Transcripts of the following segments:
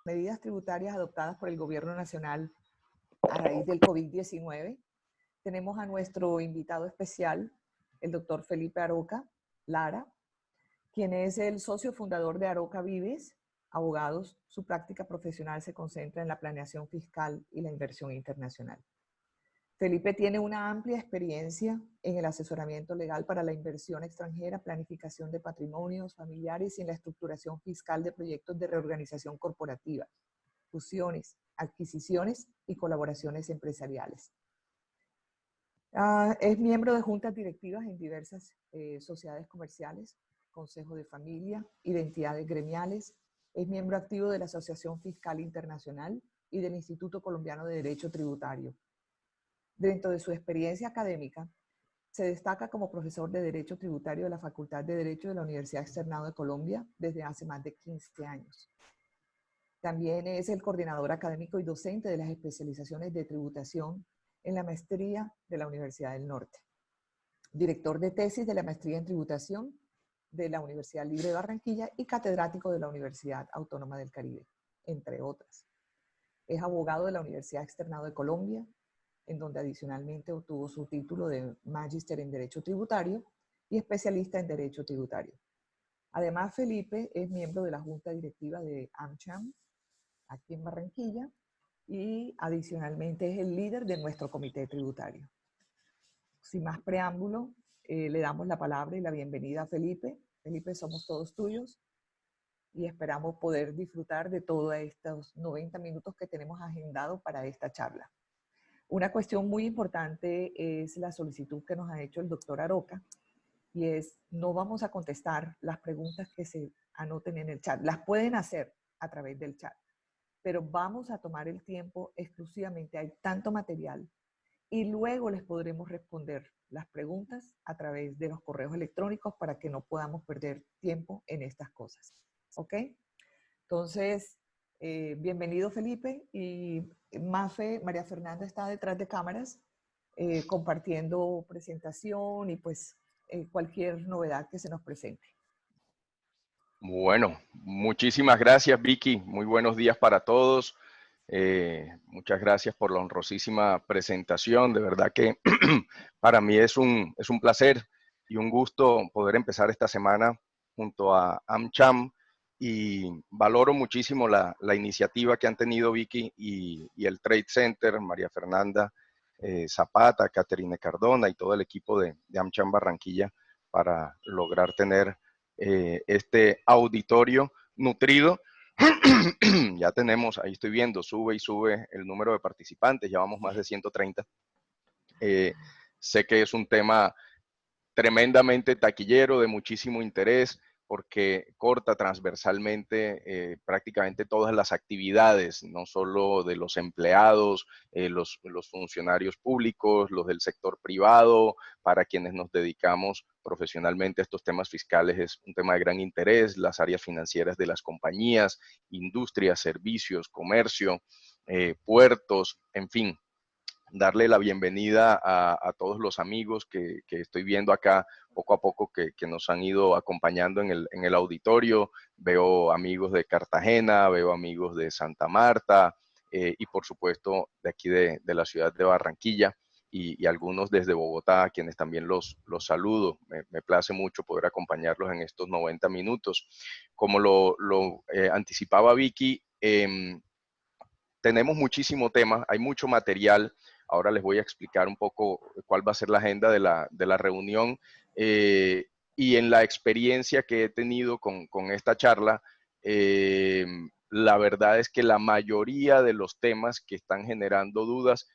medidas tributarias adoptadas por el Gobierno Nacional a raíz del COVID-19. Tenemos a nuestro invitado especial, el doctor Felipe Aroca Lara, quien es el socio fundador de Aroca Vives, abogados. Su práctica profesional se concentra en la planeación fiscal y la inversión internacional. Felipe tiene una amplia experiencia en el asesoramiento legal para la inversión extranjera, planificación de patrimonios familiares y en la estructuración fiscal de proyectos de reorganización corporativa, fusiones, adquisiciones y colaboraciones empresariales. Es miembro de juntas directivas en diversas sociedades comerciales, consejo de familia, identidades gremiales. Es miembro activo de la Asociación Fiscal Internacional y del Instituto Colombiano de Derecho Tributario. Dentro de su experiencia académica, se destaca como profesor de Derecho Tributario de la Facultad de Derecho de la Universidad Externado de Colombia desde hace más de 15 años. También es el coordinador académico y docente de las especializaciones de tributación en la maestría de la Universidad del Norte. Director de tesis de la maestría en tributación de la Universidad Libre de Barranquilla y catedrático de la Universidad Autónoma del Caribe, entre otras. Es abogado de la Universidad Externado de Colombia, en donde adicionalmente obtuvo su título de Magíster en Derecho Tributario y especialista en Derecho Tributario. Además, Felipe es miembro de la Junta Directiva de AmCham, aquí en Barranquilla, y adicionalmente es el líder de nuestro comité tributario. Sin más preámbulo, le damos la palabra y la bienvenida a Felipe. Felipe, somos todos tuyos y esperamos poder disfrutar de todos estos 90 minutos que tenemos agendados para esta charla. Una cuestión muy importante es la solicitud que nos ha hecho el doctor Aroca, y es: no vamos a contestar las preguntas que se anoten en el chat. Las pueden hacer a través del chat, pero vamos a tomar el tiempo exclusivamente, hay tanto material, y luego les podremos responder las preguntas a través de los correos electrónicos para que no podamos perder tiempo en estas cosas. ¿Ok? Entonces, bienvenido Felipe, y Mafe, María Fernanda está detrás de cámaras compartiendo presentación y pues cualquier novedad que se nos presente. Bueno, muchísimas gracias Vicky, muy buenos días para todos. Muchas gracias por la honrosísima presentación, de verdad que para mí es un placer y un gusto poder empezar esta semana junto a AmCham, y valoro muchísimo la iniciativa que han tenido Vicky y el Trade Center, María Fernanda Zapata, Caterine Cardona y todo el equipo de AmCham Barranquilla para lograr tener este auditorio nutrido. Ya tenemos, ahí estoy viendo, sube y sube el número de participantes, ya vamos más de 130. Sé que es un tema tremendamente taquillero, de muchísimo interés, porque corta transversalmente prácticamente todas las actividades, no solo de los empleados, los funcionarios públicos, los del sector privado, para quienes nos dedicamos profesionalmente a estos temas fiscales es un tema de gran interés, las áreas financieras de las compañías, industrias, servicios, comercio, puertos, en fin. Darle la bienvenida a todos los amigos que estoy viendo acá poco a poco que nos han ido acompañando en el auditorio. Veo amigos de Cartagena, veo amigos de Santa Marta y por supuesto de aquí de la ciudad de Barranquilla y algunos desde Bogotá, a quienes también los saludo. Me place mucho poder acompañarlos en estos 90 minutos. Como lo anticipaba Vicky, tenemos muchísimo tema, hay mucho material. Ahora les voy a explicar un poco cuál va a ser la agenda de la reunión y en la experiencia que he tenido con esta charla, la verdad es que la mayoría de los temas que están generando dudas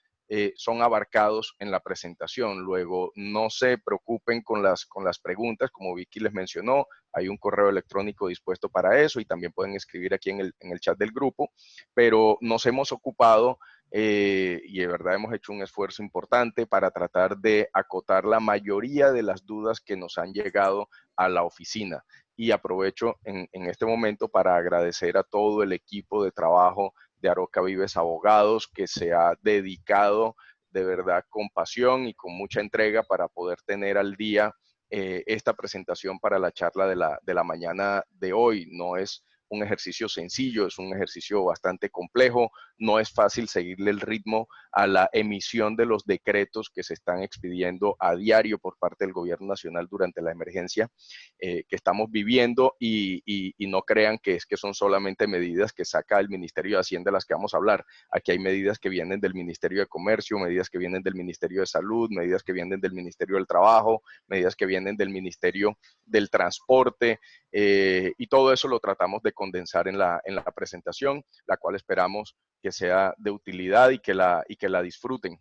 son abarcados en la presentación. Luego, no se preocupen con las preguntas, como Vicky les mencionó, hay un correo electrónico dispuesto para eso y también pueden escribir aquí en el chat del grupo, pero nos hemos ocupado y de verdad hemos hecho un esfuerzo importante para tratar de acotar la mayoría de las dudas que nos han llegado a la oficina. Y aprovecho en este momento para agradecer a todo el equipo de trabajo de Aroca Vives Abogados, que se ha dedicado de verdad con pasión y con mucha entrega para poder tener al día esta presentación para la charla de la mañana de hoy. No es un ejercicio sencillo, es un ejercicio bastante complejo, no es fácil seguirle el ritmo a la emisión de los decretos que se están expidiendo a diario por parte del gobierno nacional durante la emergencia que estamos viviendo y no crean que es que son solamente medidas que saca el Ministerio de Hacienda las que vamos a hablar. Aquí hay medidas que vienen del Ministerio de Comercio, medidas que vienen del Ministerio de Salud, medidas que vienen del Ministerio del Trabajo, medidas que vienen del Ministerio del Transporte, y todo eso lo tratamos de condensar en la presentación, la cual esperamos que sea de utilidad y que la disfruten.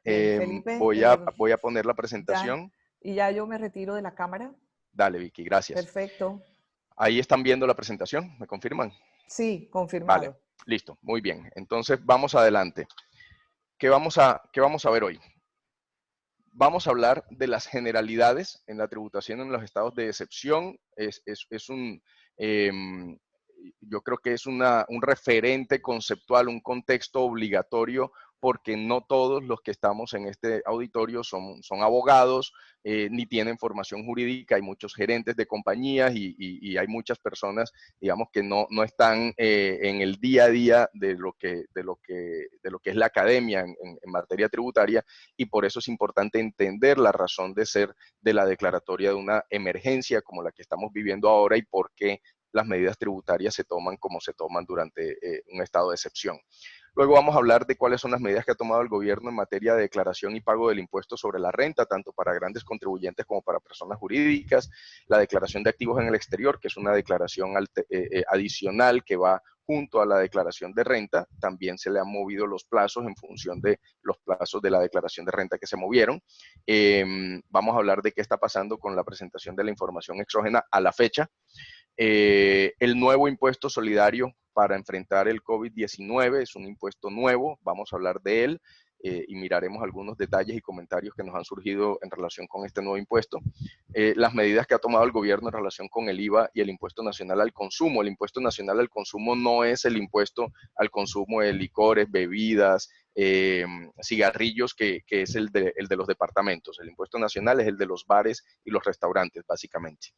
Bien, Felipe, Voy a poner la ya, presentación. y ya yo me retiro de la cámara. Dale, Vicky, gracias. Perfecto. Ahí están viendo la presentación, ¿me confirman? Sí, Vale, confirmado. listo, muy bien. Entonces vamos adelante. ¿Qué vamos a ver hoy? Vamos a hablar de las generalidades en la tributación en los estados de excepción. Yo creo que es un referente conceptual, un contexto obligatorio, porque no todos los que estamos en este auditorio son abogados, ni tienen formación jurídica. Hay muchos gerentes de compañías y hay muchas personas, digamos, que no están en el día a día de lo que es la academia en materia tributaria, y por eso es importante entender la razón de ser de la declaratoria de una emergencia como la que estamos viviendo ahora y por qué las medidas tributarias se toman como se toman durante un estado de excepción. Luego vamos a hablar de cuáles son las medidas que ha tomado el gobierno en materia de declaración y pago del impuesto sobre la renta, tanto para grandes contribuyentes como para personas jurídicas, la declaración de activos en el exterior, que es una declaración adicional que va junto a la declaración de renta. También se le han movido los plazos en función de los plazos de la declaración de renta que se movieron. Vamos a hablar de qué está pasando con la presentación de la información exógena a la fecha. El nuevo impuesto solidario para enfrentar el COVID-19 es un impuesto nuevo, vamos a hablar de él y miraremos algunos detalles y comentarios que nos han surgido en relación con este nuevo impuesto. Las medidas que ha tomado el gobierno en relación con el IVA y el impuesto nacional al consumo. El impuesto nacional al consumo no es el impuesto al consumo de licores, bebidas, cigarrillos, que es el de los departamentos. El impuesto nacional es el de los bares y los restaurantes, básicamente.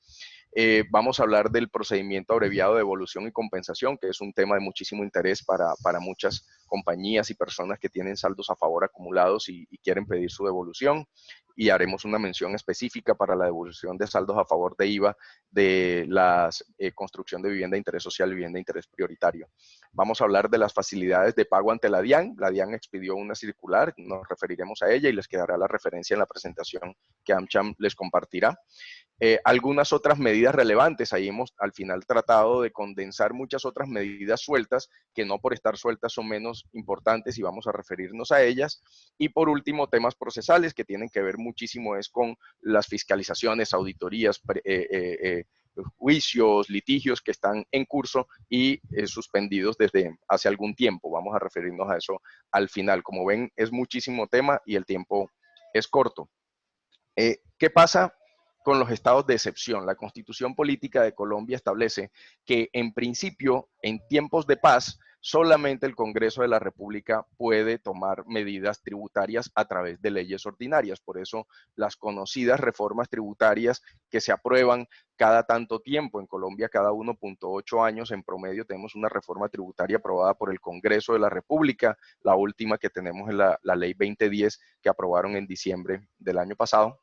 Vamos a hablar del procedimiento abreviado de devolución y compensación, que es un tema de muchísimo interés para muchas compañías y personas que tienen saldos a favor acumulados y quieren pedir su devolución. Y haremos una mención específica para la devolución de saldos a favor de IVA de la construcción de vivienda de interés social y vivienda de interés prioritario. Vamos a hablar de las facilidades de pago ante la DIAN. La DIAN expidió una circular, nos referiremos a ella y les quedará la referencia en la presentación que AmCham les compartirá. Algunas otras medidas relevantes, ahí hemos al final tratado de condensar muchas otras medidas sueltas, que no por estar sueltas son menos importantes y vamos a referirnos a ellas. Y por último, temas procesales que tienen que ver muchísimo es con las fiscalizaciones, auditorías, juicios, litigios que están en curso y suspendidos desde hace algún tiempo. Vamos a referirnos a eso al final. Como ven, es muchísimo tema y el tiempo es corto. ¿Qué pasa con los estados de excepción? La Constitución Política de Colombia establece que en principio, en tiempos de paz, solamente el Congreso de la República puede tomar medidas tributarias a través de leyes ordinarias. Por eso las conocidas reformas tributarias que se aprueban cada tanto tiempo. En Colombia, cada 1.8 años en promedio tenemos una reforma tributaria aprobada por el Congreso de la República. La última que tenemos es la Ley 2010, que aprobaron en diciembre del año pasado,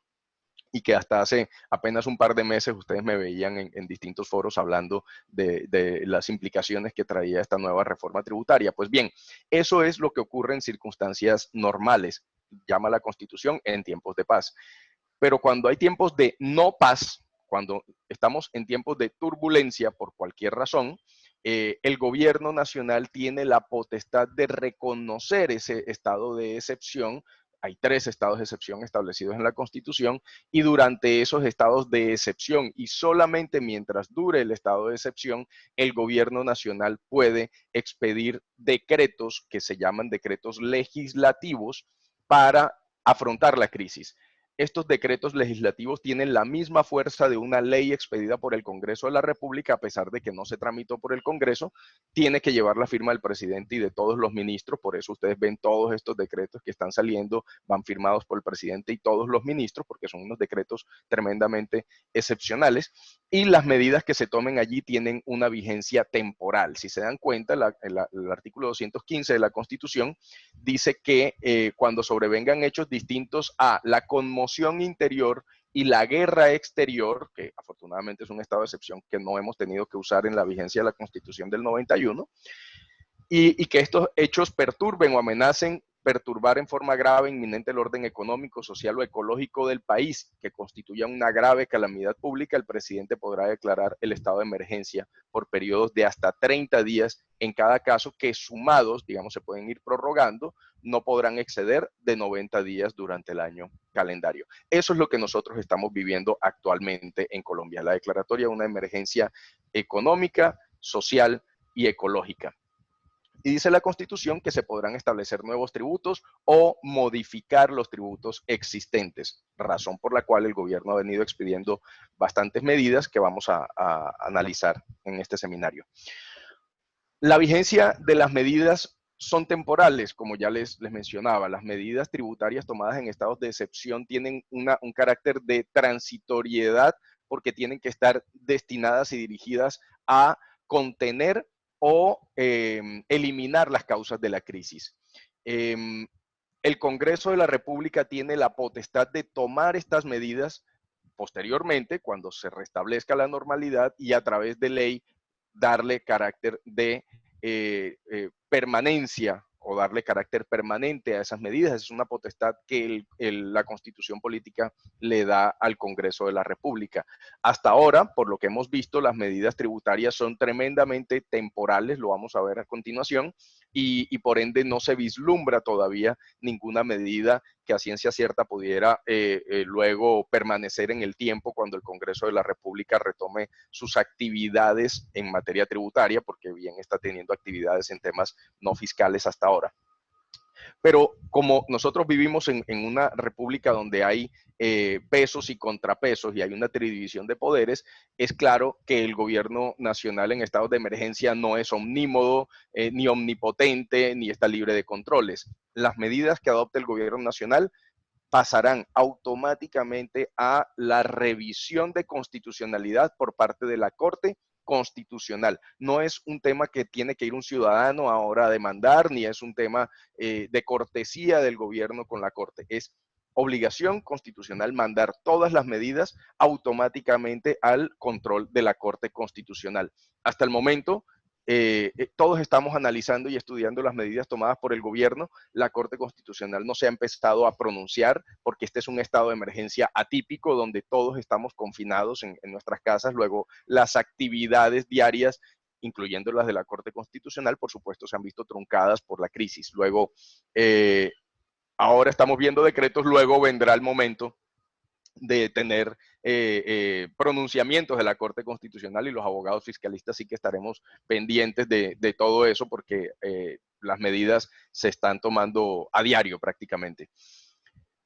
y que hasta hace apenas un par de meses ustedes me veían en distintos foros hablando de las implicaciones que traía esta nueva reforma tributaria. Pues bien, eso es lo que ocurre en circunstancias normales, llama la Constitución, en tiempos de paz. Pero cuando hay tiempos de no paz, cuando estamos en tiempos de turbulencia por cualquier razón, el gobierno nacional tiene la potestad de reconocer ese estado de excepción. Hay 3 estados de excepción establecidos en la Constitución, y durante esos estados de excepción y solamente mientras dure el estado de excepción, el gobierno nacional puede expedir decretos que se llaman decretos legislativos para afrontar la crisis. estos decretos legislativos tienen la misma fuerza de una ley expedida por el Congreso de la República, a pesar de que no se tramitó por el Congreso, tiene que llevar la firma del presidente y de todos los ministros. Por eso ustedes ven todos estos decretos que están saliendo, van firmados por el presidente y todos los ministros, porque son unos decretos tremendamente excepcionales, y las medidas que se tomen allí tienen una vigencia temporal. Si se dan cuenta, el artículo 215 de la Constitución dice que cuando sobrevengan hechos distintos a la conmoción interior y la guerra exterior, que afortunadamente es un estado de excepción que no hemos tenido que usar en la vigencia de la Constitución del 91, y que estos hechos perturben o amenacen perturbar en forma grave, inminente el orden económico, social o ecológico del país, que constituya una grave calamidad pública, el presidente podrá declarar el estado de emergencia por periodos de hasta 30 días en cada caso, que sumados, digamos, se pueden ir prorrogando, no podrán exceder de 90 días durante el año calendario. Eso es lo que nosotros estamos viviendo actualmente en Colombia, la declaratoria de una emergencia económica, social y ecológica. Y dice la Constitución que se podrán establecer nuevos tributos o modificar los tributos existentes, razón por la cual el gobierno ha venido expidiendo bastantes medidas que vamos a analizar en este seminario. La vigencia de las medidas son temporales, como ya les mencionaba. Las medidas tributarias tomadas en estados de excepción tienen un carácter de transitoriedad porque tienen que estar destinadas y dirigidas a contener o eliminar las causas de la crisis. El Congreso de la República tiene la potestad de tomar estas medidas posteriormente, cuando se restablezca la normalidad, y a través de ley darle carácter de permanencia o darle carácter permanente a esas medidas. Es una potestad que la Constitución política le da al Congreso de la República. Hasta ahora, por lo que hemos visto, las medidas tributarias son tremendamente temporales, lo vamos a ver a continuación, y por ende no se vislumbra todavía ninguna medida que a ciencia cierta pudiera luego permanecer en el tiempo cuando el Congreso de la República retome sus actividades en materia tributaria, porque bien está teniendo actividades en temas no fiscales hasta ahora. Pero como nosotros vivimos en una república donde hay pesos y contrapesos y hay una tridivisión de poderes, es claro que el gobierno nacional en estados de emergencia no es omnímodo, ni omnipotente, ni está libre de controles. Las medidas que adopte el gobierno nacional pasarán automáticamente a la revisión de constitucionalidad por parte de la Corte Constitucional. No es un tema que tiene que ir un ciudadano ahora a demandar, ni es un tema de cortesía del gobierno con la Corte. Es obligación constitucional mandar todas las medidas automáticamente al control de la Corte Constitucional. Hasta el momento, todos estamos analizando y estudiando las medidas tomadas por el gobierno. La Corte Constitucional no se ha empezado a pronunciar porque este es un estado de emergencia atípico donde todos estamos confinados en nuestras casas. Luego, las actividades diarias, incluyendo las de la Corte Constitucional, por supuesto, se han visto truncadas por la crisis. Luego, ahora estamos viendo decretos, luego vendrá el momento de tener pronunciamientos de la Corte Constitucional, y los abogados fiscalistas sí que estaremos pendientes de todo eso porque las medidas se están tomando a diario prácticamente.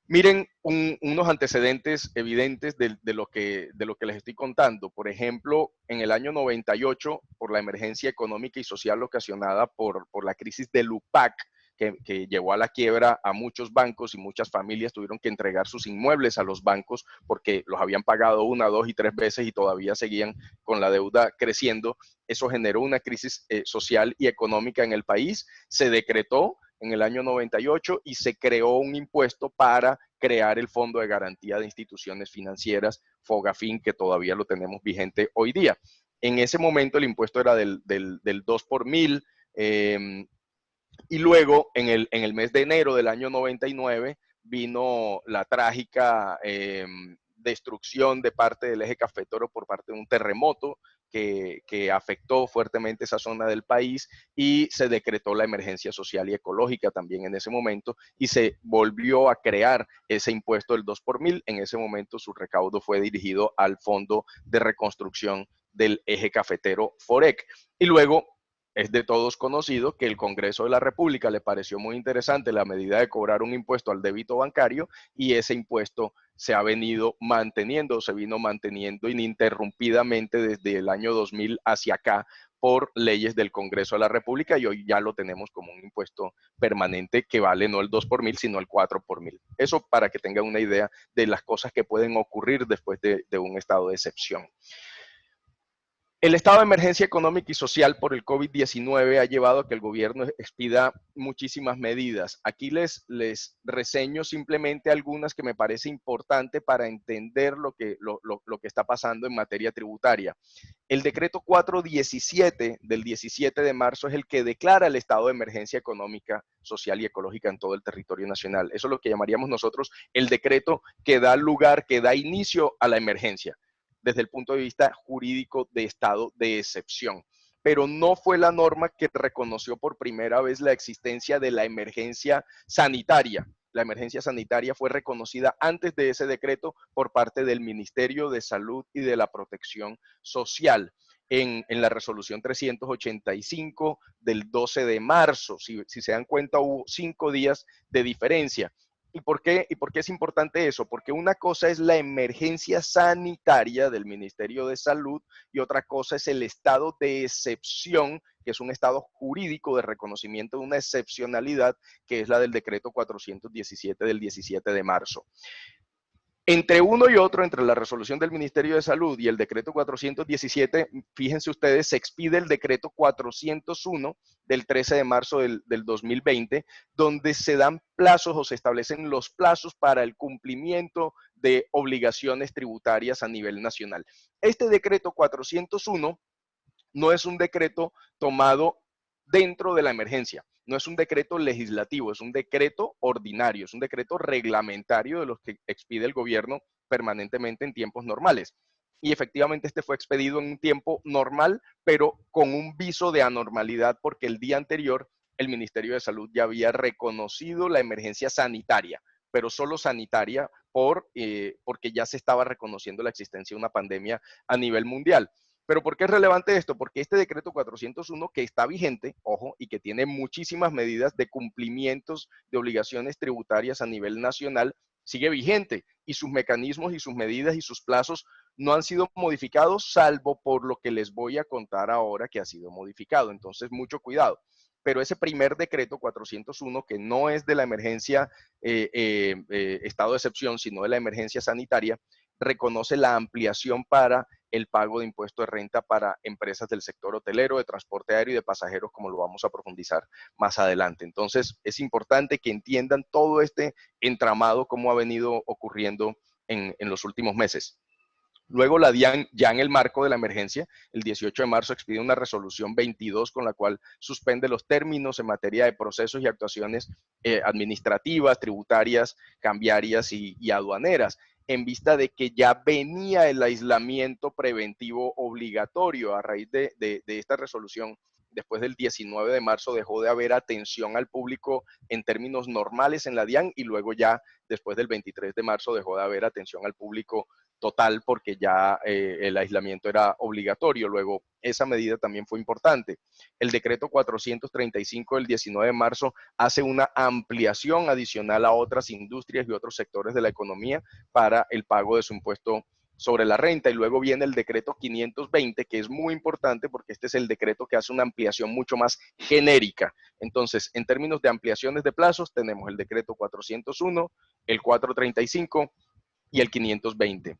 Miren unos antecedentes evidentes de lo que les estoy contando. Por ejemplo, en el año 98, por la emergencia económica y social ocasionada por la crisis del UPAC, que llevó a la quiebra a muchos bancos, y muchas familias tuvieron que entregar sus inmuebles a los bancos porque los habían pagado una, dos y tres veces y todavía seguían con la deuda creciendo. Eso generó una crisis social y económica en el país. Se decretó en el año 98 y se creó un impuesto para crear el Fondo de Garantía de Instituciones Financieras, FOGAFIN, que todavía lo tenemos vigente hoy día. En ese momento el impuesto era del 2 por mil, y luego en el mes de enero del año 99 vino la trágica destrucción de parte del eje cafetero por parte de un terremoto que afectó fuertemente esa zona del país, y se decretó la emergencia social y ecológica también en ese momento, y se volvió a crear ese impuesto del 2 por mil. En ese momento su recaudo fue dirigido al Fondo de Reconstrucción del Eje Cafetero, FOREC. Y luego es de todos conocido que el Congreso de la República le pareció muy interesante la medida de cobrar un impuesto al débito bancario y ese impuesto se ha venido manteniendo, se vino manteniendo ininterrumpidamente desde el año 2000 hacia acá por leyes del Congreso de la República y hoy ya lo tenemos como un impuesto permanente que vale no el 2 por mil, sino el 4 por mil. Eso para que tengan una idea de las cosas que pueden ocurrir después de un estado de excepción. El estado de emergencia económica y social por el COVID-19 ha llevado a que el gobierno expida muchísimas medidas. Aquí les reseño simplemente algunas que me parece importante para entender lo que está pasando en materia tributaria. El decreto 417 del 17 de marzo es el que declara el estado de emergencia económica, social y ecológica en todo el territorio nacional. Eso es lo que llamaríamos nosotros el decreto que da lugar, que da inicio a la emergencia desde el punto de vista jurídico de estado de excepción. Pero no fue la norma que reconoció por primera vez la existencia de la emergencia sanitaria. La emergencia sanitaria fue reconocida antes de ese decreto por parte del Ministerio de Salud y de la Protección Social en la resolución 385 del 12 de marzo. Si se dan cuenta, hubo 5 días de diferencia. ¿Y por qué es importante eso? Porque una cosa es la emergencia sanitaria del Ministerio de Salud y otra cosa es el estado de excepción, que es un estado jurídico de reconocimiento de una excepcionalidad, que es la del decreto 417 del 17 de marzo. Entre uno y otro, entre la resolución del Ministerio de Salud y el decreto 417, fíjense ustedes, se expide el decreto 401 del 13 de marzo del 2020, donde se dan plazos o se establecen los plazos para el cumplimiento de obligaciones tributarias a nivel nacional. Este decreto 401 no es un decreto tomado dentro de la emergencia. No es un decreto legislativo, es un decreto ordinario, es un decreto reglamentario de los que expide el gobierno permanentemente en tiempos normales. Y efectivamente este fue expedido en un tiempo normal, pero con un viso de anormalidad porque el día anterior el Ministerio de Salud ya había reconocido la emergencia sanitaria, pero solo sanitaria porque ya se estaba reconociendo la existencia de una pandemia a nivel mundial. ¿Pero por qué es relevante esto? Porque este decreto 401 que está vigente, ojo, y que tiene muchísimas medidas de cumplimientos de obligaciones tributarias a nivel nacional, sigue vigente y sus mecanismos y sus medidas y sus plazos no han sido modificados, salvo por lo que les voy a contar ahora que ha sido modificado. Entonces, mucho cuidado. Pero ese primer decreto 401, que no es de la emergencia estado de excepción, sino de la emergencia sanitaria, reconoce la ampliación para el pago de impuesto de renta para empresas del sector hotelero, de transporte aéreo y de pasajeros, como lo vamos a profundizar más adelante. Entonces, es importante que entiendan todo este entramado, cómo ha venido ocurriendo en los últimos meses. Luego la DIAN, ya en el marco de la emergencia, el 18 de marzo expide una resolución 22 con la cual suspende los términos en materia de procesos y actuaciones administrativas, tributarias, cambiarias y aduaneras, en vista de que ya venía el aislamiento preventivo obligatorio a raíz de esta resolución. Después del 19 de marzo dejó de haber atención al público en términos normales en la DIAN y luego ya después del 23 de marzo dejó de haber atención al público total porque ya el aislamiento era obligatorio. Luego, esa medida también fue importante. El decreto 435 del 19 de marzo hace una ampliación adicional a otras industrias y otros sectores de la economía para el pago de su impuesto sobre la renta. Y luego viene el decreto 520, que es muy importante porque este es el decreto que hace una ampliación mucho más genérica. Entonces, en términos de ampliaciones de plazos, tenemos el decreto 401, el 435 y el 520.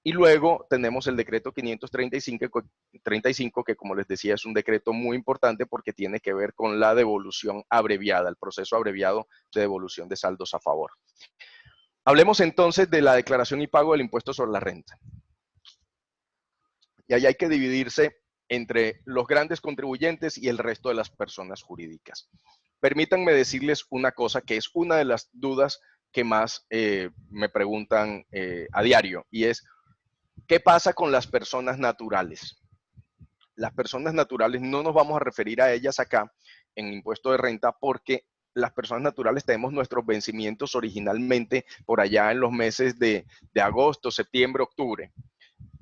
Y luego tenemos el decreto 535, que como les decía es un decreto muy importante porque tiene que ver con la devolución abreviada, el proceso abreviado de devolución de saldos a favor. Hablemos entonces de la declaración y pago del impuesto sobre la renta. Y ahí hay que dividirse entre los grandes contribuyentes y el resto de las personas jurídicas. Permítanme decirles una cosa que es una de las dudas que más me preguntan a diario, y es, ¿qué pasa con las personas naturales? Las personas naturales no nos vamos a referir a ellas acá en impuesto de renta porque las personas naturales tenemos nuestros vencimientos originalmente por allá en los meses de agosto, septiembre, octubre.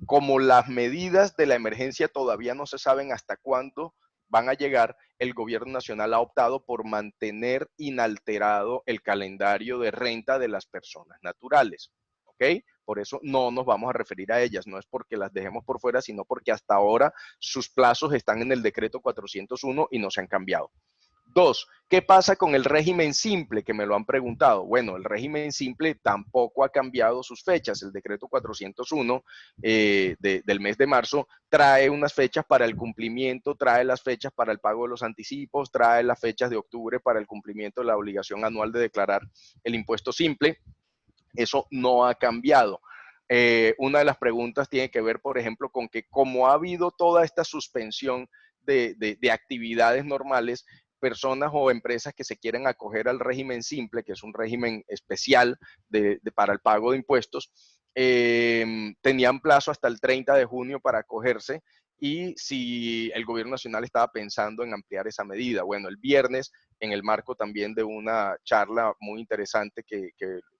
Como las medidas de la emergencia todavía no se saben hasta cuándo van a llegar, el gobierno nacional ha optado por mantener inalterado el calendario de renta de las personas naturales, ¿ok? Por eso no nos vamos a referir a ellas, no es porque las dejemos por fuera, sino porque hasta ahora sus plazos están en el decreto 401 y no se han cambiado. Dos, ¿qué pasa con el régimen simple? Que me lo han preguntado. Bueno, el régimen simple tampoco ha cambiado sus fechas. El decreto 401 del mes de marzo trae unas fechas para el cumplimiento, trae las fechas para el pago de los anticipos, trae las fechas de octubre para el cumplimiento de la obligación anual de declarar el impuesto simple. Eso no ha cambiado. Una de las preguntas tiene que ver, por ejemplo, con que como ha habido toda esta suspensión de actividades normales, personas o empresas que se quieren acoger al régimen simple, que es un régimen especial para el pago de impuestos, tenían plazo hasta el 30 de junio para acogerse, y si el gobierno nacional estaba pensando en ampliar esa medida. Bueno, el viernes, en el marco también de una charla muy interesante que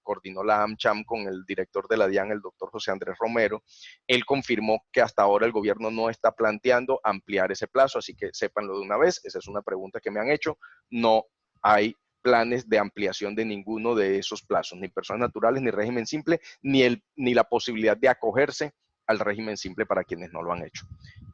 coordinó la AmCham con el director de la DIAN, el doctor José Andrés Romero, él confirmó que hasta ahora el gobierno no está planteando ampliar ese plazo, así que sépanlo de una vez. Esa es una pregunta que me han hecho. No hay planes de ampliación de ninguno de esos plazos, ni personas naturales, ni régimen simple, ni la posibilidad de acogerse al régimen simple para quienes no lo han hecho.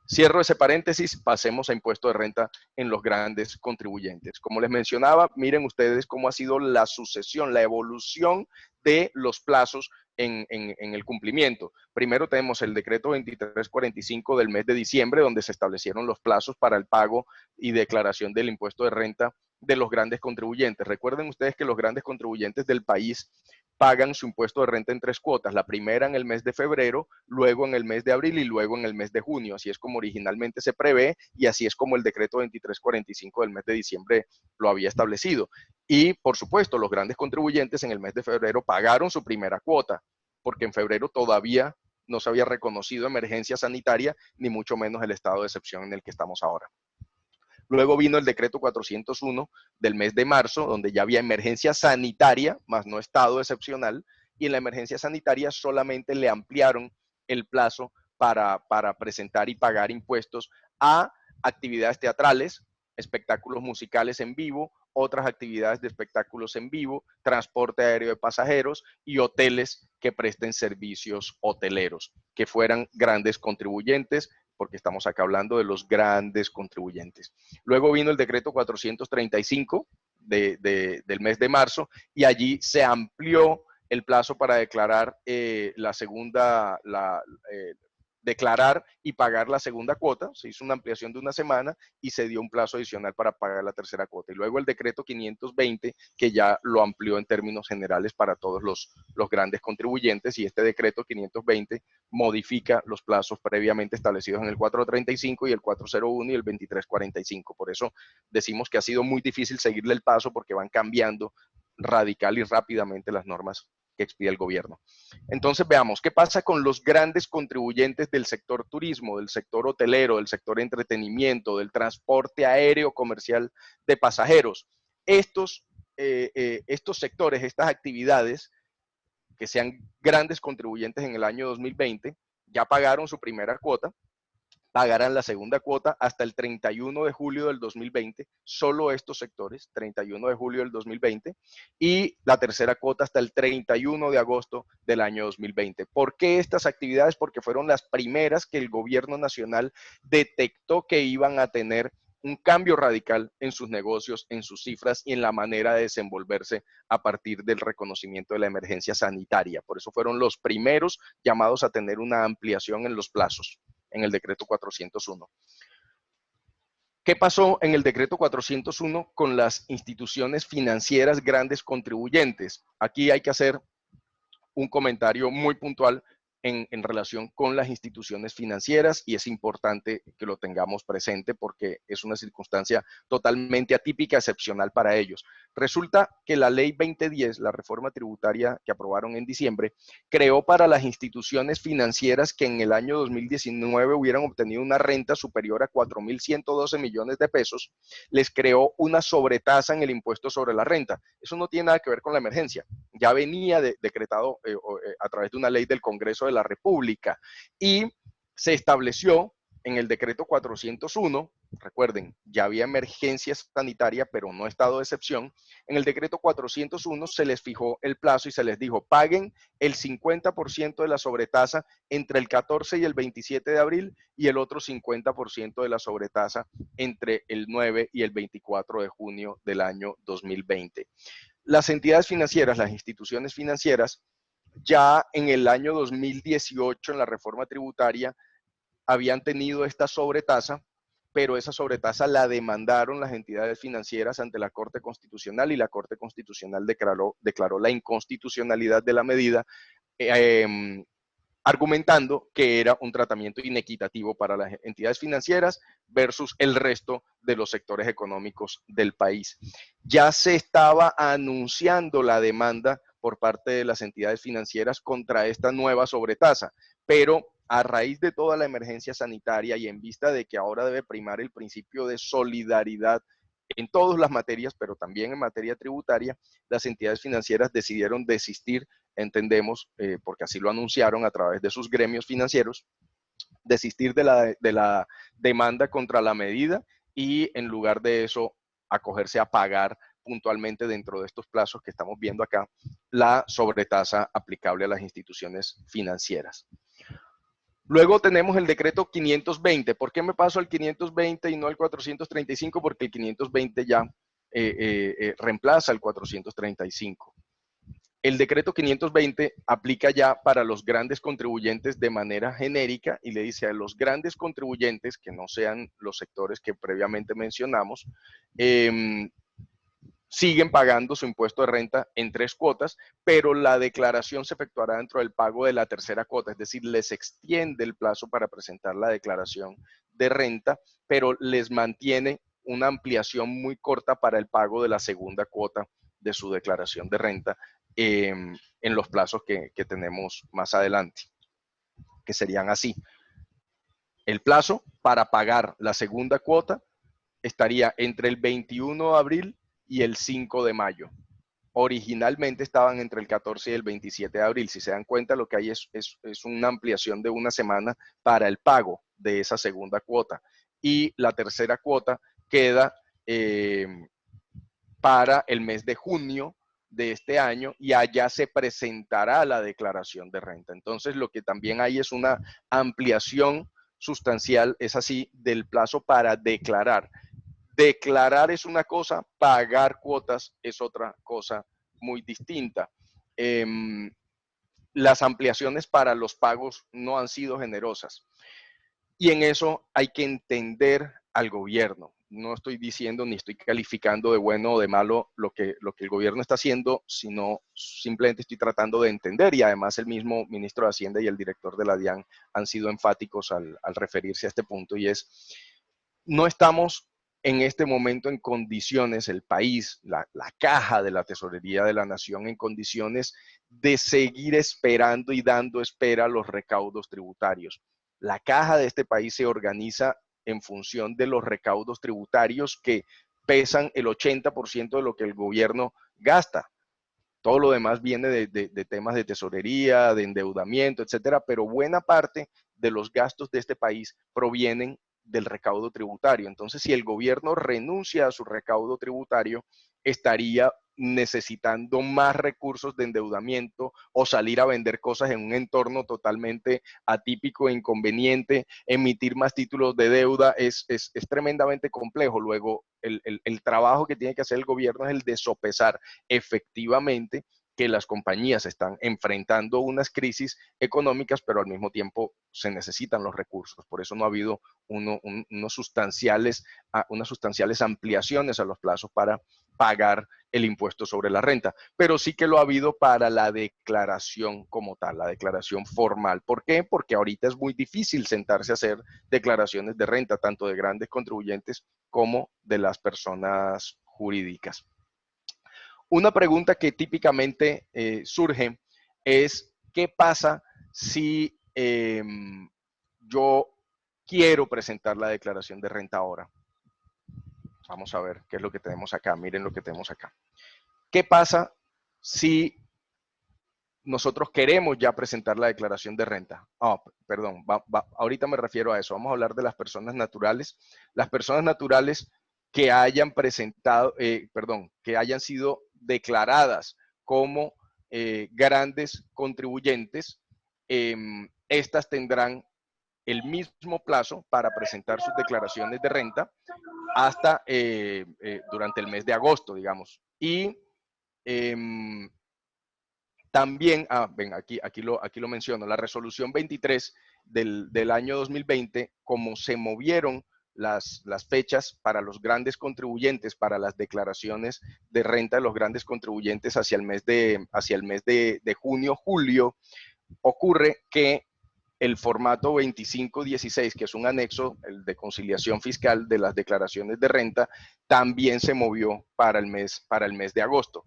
Cierro ese paréntesis, pasemos a impuesto de renta en los grandes contribuyentes. Como les mencionaba, miren ustedes cómo ha sido la sucesión, la evolución de los plazos en el cumplimiento. Primero tenemos el decreto 2345 del mes de diciembre, donde se establecieron los plazos para el pago y declaración del impuesto de renta de los grandes contribuyentes. Recuerden ustedes que los grandes contribuyentes del país pagan su impuesto de renta en 3 cuotas, la primera en el mes de febrero, luego en el mes de abril y luego en el mes de junio. Así es como originalmente se prevé y así es como el decreto 2345 del mes de diciembre lo había establecido. Y por supuesto, los grandes contribuyentes en el mes de febrero pagaron su primera cuota, porque en febrero todavía no se había reconocido emergencia sanitaria, ni mucho menos el estado de excepción en el que estamos ahora. Luego vino el decreto 401 del mes de marzo, donde ya había emergencia sanitaria, más no estado excepcional, y en la emergencia sanitaria solamente le ampliaron el plazo para presentar y pagar impuestos a actividades teatrales, espectáculos musicales en vivo, otras actividades de espectáculos en vivo, transporte aéreo de pasajeros y hoteles que presten servicios hoteleros, que fueran grandes contribuyentes, porque estamos acá hablando de los grandes contribuyentes. Luego vino el decreto 435 del mes de marzo y allí se amplió el plazo para declarar declarar y pagar la segunda cuota. Se hizo una ampliación de una semana y se dio un plazo adicional para pagar la tercera cuota. Y luego el decreto 520, que ya lo amplió en términos generales para todos los grandes contribuyentes, y este decreto 520 modifica los plazos previamente establecidos en el 435 y el 401 y el 2345. Por eso decimos que ha sido muy difícil seguirle el paso, porque van cambiando radical y rápidamente las normas que expide el gobierno. Entonces veamos, ¿qué pasa con los grandes contribuyentes del sector turismo, del sector hotelero, del sector entretenimiento, del transporte aéreo comercial de pasajeros? Estos sectores, estas actividades, que sean grandes contribuyentes en el año 2020, ya pagaron su primera cuota, pagarán la segunda cuota hasta el 31 de julio del 2020, solo estos sectores, 31 de julio del 2020, y la tercera cuota hasta el 31 de agosto del año 2020. ¿Por qué estas actividades? Porque fueron las primeras que el gobierno nacional detectó que iban a tener un cambio radical en sus negocios, en sus cifras y en la manera de desenvolverse a partir del reconocimiento de la emergencia sanitaria. Por eso fueron los primeros llamados a tener una ampliación en los plazos en el decreto 401. ¿Qué pasó en el decreto 401 con las instituciones financieras grandes contribuyentes? Aquí hay que hacer un comentario muy puntual en relación con las instituciones financieras, y es importante que lo tengamos presente porque es una circunstancia totalmente atípica, excepcional para ellos. Resulta que la ley 2010, la reforma tributaria que aprobaron en diciembre, creó para las instituciones financieras que en el año 2019 hubieran obtenido una renta superior a 4.112 millones de pesos, les creó una sobretasa en el impuesto sobre la renta. Eso no tiene nada que ver con la emergencia, ya venía decretado a través de una ley del Congreso de la República, y se estableció en el decreto 401 recuerden, ya había emergencia sanitaria, pero no estado de excepción, en el decreto 401 se les fijó el plazo y se les dijo, paguen el 50% de la sobretasa entre el 14 y el 27 de abril y el otro 50% de la sobretasa entre el 9 y el 24 de junio del año 2020. Las entidades financieras, las instituciones financieras, ya en el año 2018, en la reforma tributaria, habían tenido esta sobretasa, pero esa sobretasa la demandaron las entidades financieras ante la Corte Constitucional y la Corte Constitucional declaró la inconstitucionalidad de la medida, argumentando que era un tratamiento inequitativo para las entidades financieras versus el resto de los sectores económicos del país. Ya se estaba anunciando la demanda por parte de las entidades financieras contra esta nueva sobretasa, pero a raíz de toda la emergencia sanitaria y en vista de que ahora debe primar el principio de solidaridad en todas las materias, pero también en materia tributaria, las entidades financieras decidieron desistir, entendemos, porque así lo anunciaron a través de sus gremios financieros, desistir de la demanda contra la medida y en lugar de eso acogerse a pagar puntualmente dentro de estos plazos que estamos viendo acá la sobretasa aplicable a las instituciones financieras. Luego tenemos el decreto 520. ¿Por qué me paso al 520 y no al 435? Porque el 520 ya reemplaza el 435. El decreto 520 aplica ya para los grandes contribuyentes de manera genérica y le dice a los grandes contribuyentes, que no sean los sectores que previamente mencionamos, siguen pagando su impuesto de renta en 3 cuotas, pero la declaración se efectuará dentro del pago de la tercera cuota, es decir, les extiende el plazo para presentar la declaración de renta, pero les mantiene una ampliación muy corta para el pago de la segunda cuota de su declaración de renta en los plazos que tenemos más adelante, que serían así. El plazo para pagar la segunda cuota estaría entre el 21 de abril y el 5 de mayo. Originalmente estaban entre el 14 y el 27 de abril. Si se dan cuenta, lo que hay es una ampliación de una semana para el pago de esa segunda cuota. Y la tercera cuota queda para el mes de junio de este año y allá se presentará la declaración de renta. Entonces, lo que también hay es una ampliación sustancial, es así, del plazo para declarar. Declarar es una cosa, pagar cuotas es otra cosa muy distinta. Las ampliaciones para los pagos no han sido generosas. Y en eso hay que entender al gobierno. No estoy diciendo ni estoy calificando de bueno o de malo lo que el gobierno está haciendo, sino simplemente estoy tratando de entender, y además el mismo ministro de Hacienda y el director de la DIAN han sido enfáticos al referirse a este punto, y es, no estamos en este momento en condiciones, el país, la caja de la tesorería de la nación, en condiciones de seguir esperando y dando espera a los recaudos tributarios. La caja de este país se organiza en función de los recaudos tributarios que pesan el 80% de lo que el gobierno gasta. Todo lo demás viene de temas de tesorería, de endeudamiento, etcétera, pero buena parte de los gastos de este país provienen del recaudo tributario. Entonces, si el gobierno renuncia a su recaudo tributario, estaría necesitando más recursos de endeudamiento o salir a vender cosas en un entorno totalmente atípico e inconveniente. Emitir más títulos de deuda es tremendamente complejo. Luego, el trabajo que tiene que hacer el gobierno es el de sopesar efectivamente que las compañías están enfrentando unas crisis económicas, pero al mismo tiempo se necesitan los recursos. Por eso no ha habido unas sustanciales ampliaciones a los plazos para pagar el impuesto sobre la renta, pero sí que lo ha habido para la declaración como tal, la declaración formal. ¿Por qué? Porque ahorita es muy difícil sentarse a hacer declaraciones de renta, tanto de grandes contribuyentes como de las personas jurídicas. Una pregunta que típicamente surge es, ¿qué pasa si yo quiero presentar la declaración de renta ahora? Vamos a ver qué es lo que tenemos acá. Miren lo que tenemos acá. ¿Qué pasa si nosotros queremos ya presentar la declaración de renta. Perdón, ahorita me refiero a eso. Vamos a hablar de las personas naturales. Las personas naturales que hayan presentado, que hayan sido declaradas como grandes contribuyentes, estas tendrán el mismo plazo para presentar sus declaraciones de renta hasta durante el mes de agosto, digamos. Y también, aquí lo menciono, la resolución 23 del año 2020, como se movieron las fechas para los grandes contribuyentes, para las declaraciones de renta de los grandes contribuyentes hacia el mes de junio, julio, ocurre que el formato 2516, que es un anexo, el de conciliación fiscal de las declaraciones de renta, también se movió para el mes de agosto.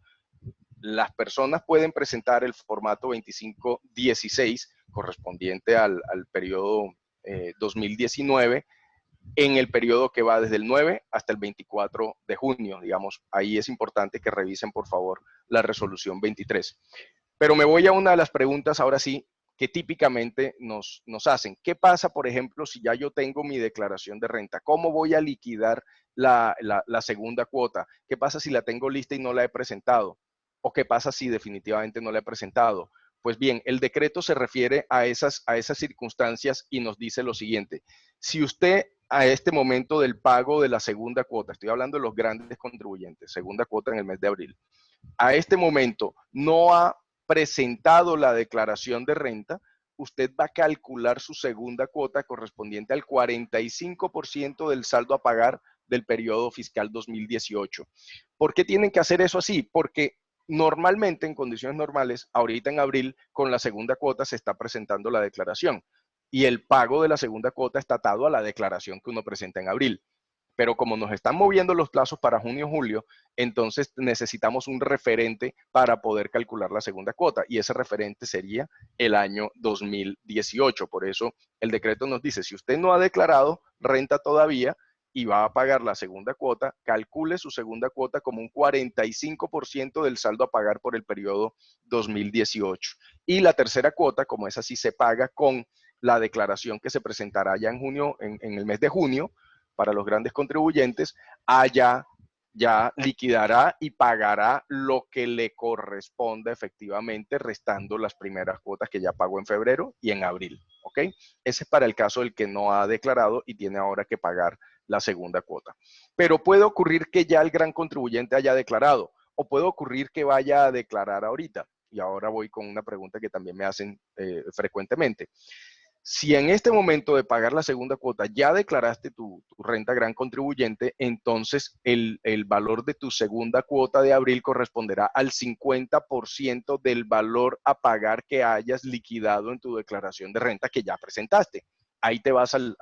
Las personas pueden presentar el formato 2516 correspondiente al periodo 2019 en el periodo que va desde el 9 hasta el 24 de junio, digamos. Ahí es importante que revisen, por favor, la resolución 23. Pero me voy a una de las preguntas, ahora sí, que típicamente nos hacen. ¿Qué pasa, por ejemplo, si ya yo tengo mi declaración de renta? ¿Cómo voy a liquidar la segunda cuota? ¿Qué pasa si la tengo lista y no la he presentado? ¿O qué pasa si definitivamente no la he presentado? Pues bien, el decreto se refiere a esas circunstancias y nos dice lo siguiente. Si usted a este momento del pago de la segunda cuota, estoy hablando de los grandes contribuyentes, segunda cuota en el mes de abril, a este momento no ha presentado la declaración de renta, usted va a calcular su segunda cuota correspondiente al 45% del saldo a pagar del periodo fiscal 2018. ¿Por qué tienen que hacer eso así? Porque normalmente, en condiciones normales, ahorita en abril, con la segunda cuota se está presentando la declaración y el pago de la segunda cuota está atado a la declaración que uno presenta en abril. Pero como nos están moviendo los plazos para junio, julio, entonces necesitamos un referente para poder calcular la segunda cuota y ese referente sería el año 2018. Por eso el decreto nos dice, si usted no ha declarado renta todavía y va a pagar la segunda cuota, calcule su segunda cuota como un 45% del saldo a pagar por el periodo 2018. Y la tercera cuota, como esa sí se paga con la declaración que se presentará ya en junio, en el mes de junio, para los grandes contribuyentes, allá ya liquidará y pagará lo que le corresponda efectivamente, restando las primeras cuotas que ya pagó en febrero y en abril. ¿Ok? Ese es para el caso del que no ha declarado y tiene ahora que pagar la segunda cuota. Pero puede ocurrir que ya el gran contribuyente haya declarado o puede ocurrir que vaya a declarar ahorita. Y ahora voy con una pregunta que también me hacen frecuentemente. Si en este momento de pagar la segunda cuota ya declaraste tu renta gran contribuyente, entonces el valor de tu segunda cuota de abril corresponderá al 50% del valor a pagar que hayas liquidado en tu declaración de renta que ya presentaste. Ahí te vas al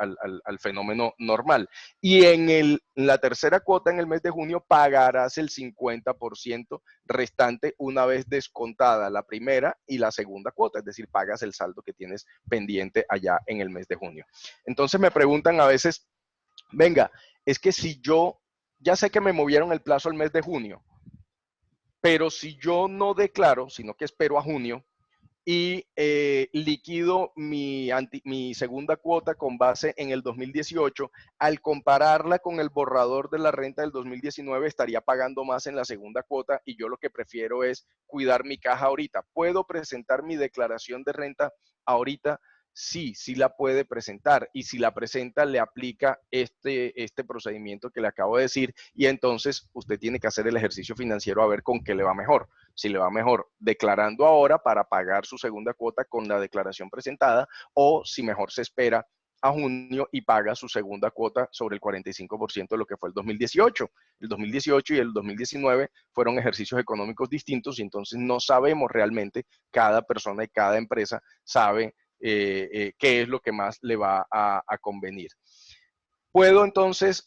fenómeno normal. Y en la tercera cuota en el mes de junio pagarás el 50% restante una vez descontada la primera y la segunda cuota, es decir, pagas el saldo que tienes pendiente allá en el mes de junio. Entonces me preguntan a veces, venga, es que si yo, ya sé que me movieron el plazo al mes de junio, pero si yo no declaro, sino que espero a junio, y liquido mi segunda cuota con base en el 2018, al compararla con el borrador de la renta del 2019 estaría pagando más en la segunda cuota y yo lo que prefiero es cuidar mi caja ahorita. ¿Puedo presentar mi declaración de renta ahorita? Sí, sí la puede presentar y si la presenta le aplica este procedimiento que le acabo de decir y entonces usted tiene que hacer el ejercicio financiero a ver con qué le va mejor. Si le va mejor declarando ahora para pagar su segunda cuota con la declaración presentada o si mejor se espera a junio y paga su segunda cuota sobre el 45% de lo que fue el 2018. El 2018 y el 2019 fueron ejercicios económicos distintos y entonces no sabemos realmente, cada persona y cada empresa sabe qué es lo que más le va a convenir. Puedo entonces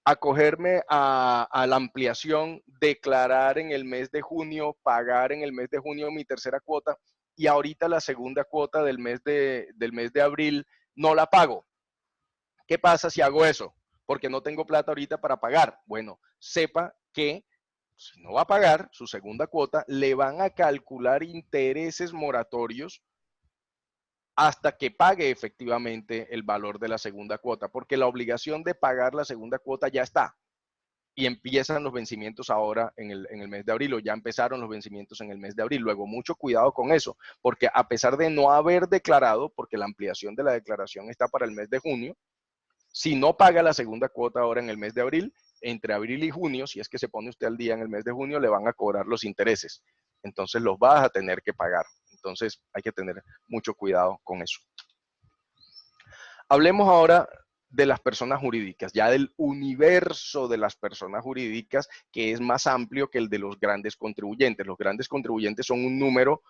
acogerme a la ampliación, declarar en el mes de junio, pagar en el mes de junio mi tercera cuota y ahorita la segunda cuota del mes de abril no la pago. ¿Qué pasa si hago eso? Porque no tengo plata ahorita para pagar. Bueno, sepa que si no va a pagar su segunda cuota, le van a calcular intereses moratorios hasta que pague efectivamente el valor de la segunda cuota, porque la obligación de pagar la segunda cuota ya está. Y empiezan los vencimientos ahora en el mes de abril, o ya empezaron los vencimientos en el mes de abril. Luego, mucho cuidado con eso, porque a pesar de no haber declarado, porque la ampliación de la declaración está para el mes de junio, si no paga la segunda cuota ahora en el mes de abril, entre abril y junio, si es que se pone usted al día en el mes de junio, le van a cobrar los intereses. Entonces los vas a tener que pagar. Entonces hay que tener mucho cuidado con eso. Hablemos ahora de las personas jurídicas, ya del universo de las personas jurídicas, que es más amplio que el de los grandes contribuyentes. Los grandes contribuyentes son un número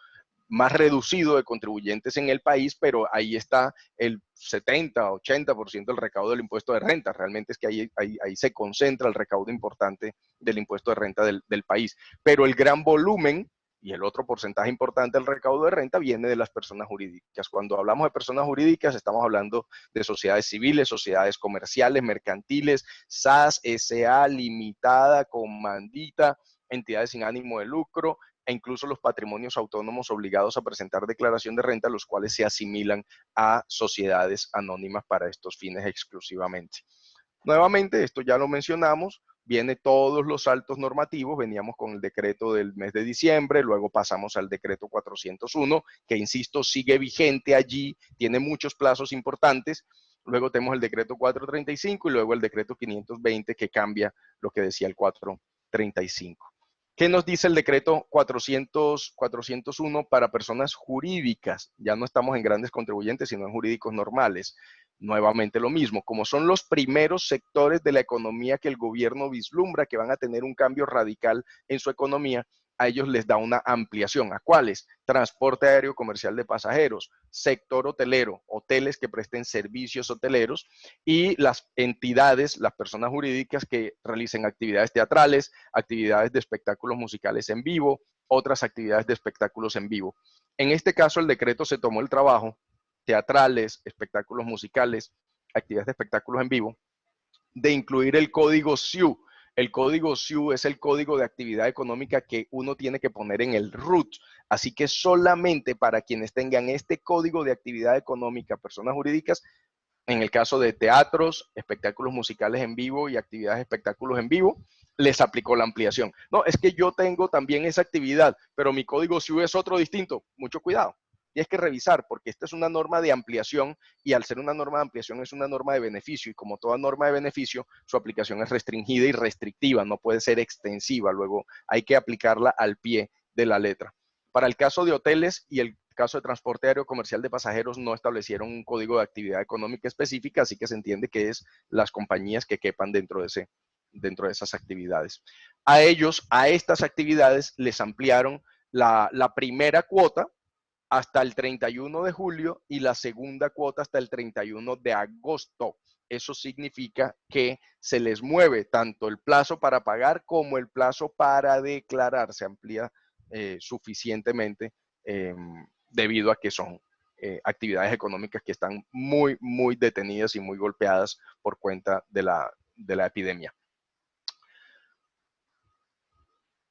más reducido de contribuyentes en el país, pero ahí está el 70-80% del recaudo del impuesto de renta. Realmente es que ahí se concentra el recaudo importante del impuesto de renta del país. Pero el gran volumen y el otro porcentaje importante del recaudo de renta viene de las personas jurídicas. Cuando hablamos de personas jurídicas, estamos hablando de sociedades civiles, sociedades comerciales, mercantiles, SAS, SA, limitada, comandita, entidades sin ánimo de lucro, e incluso los patrimonios autónomos obligados a presentar declaración de renta, los cuales se asimilan a sociedades anónimas para estos fines exclusivamente. Nuevamente, esto ya lo mencionamos, viene todos los saltos normativos, veníamos con el decreto del mes de diciembre, luego pasamos al decreto 401, que insisto, sigue vigente allí, tiene muchos plazos importantes, luego tenemos el decreto 435 y luego el decreto 520 que cambia lo que decía el 435. ¿Qué nos dice el decreto 401 para personas jurídicas? Ya no estamos en grandes contribuyentes, sino en jurídicos normales. Nuevamente lo mismo, como son los primeros sectores de la economía que el gobierno vislumbra que van a tener un cambio radical en su economía, a ellos les da una ampliación. ¿A cuáles? Transporte aéreo comercial de pasajeros, sector hotelero, hoteles que presten servicios hoteleros y las entidades, las personas jurídicas que realicen actividades teatrales, actividades de espectáculos musicales en vivo, otras actividades de espectáculos en vivo. En este caso, el decreto se tomó el trabajo, teatrales, espectáculos musicales, actividades de espectáculos en vivo, de incluir el código SIU. El código SIU es el código de actividad económica que uno tiene que poner en el RUT. Así que solamente para quienes tengan este código de actividad económica, personas jurídicas, en el caso de teatros, espectáculos musicales en vivo y actividades de espectáculos en vivo, les aplicó la ampliación. No, es que yo tengo también esa actividad, pero mi código SIU es otro distinto. Mucho cuidado. Tienes que revisar porque esta es una norma de ampliación y al ser una norma de ampliación es una norma de beneficio y como toda norma de beneficio, su aplicación es restringida y restrictiva, no puede ser extensiva. Luego hay que aplicarla al pie de la letra. Para el caso de hoteles y el caso de transporte aéreo comercial de pasajeros no establecieron un código de actividad económica específica, así que se entiende que es las compañías que quepan dentro de esas actividades. A ellos, a estas actividades, les ampliaron la primera cuota hasta el 31 de julio y la segunda cuota hasta el 31 de agosto. Eso significa que se les mueve tanto el plazo para pagar como el plazo para declarar. Se amplía suficientemente debido a que son actividades económicas que están muy, muy detenidas y muy golpeadas por cuenta de la epidemia.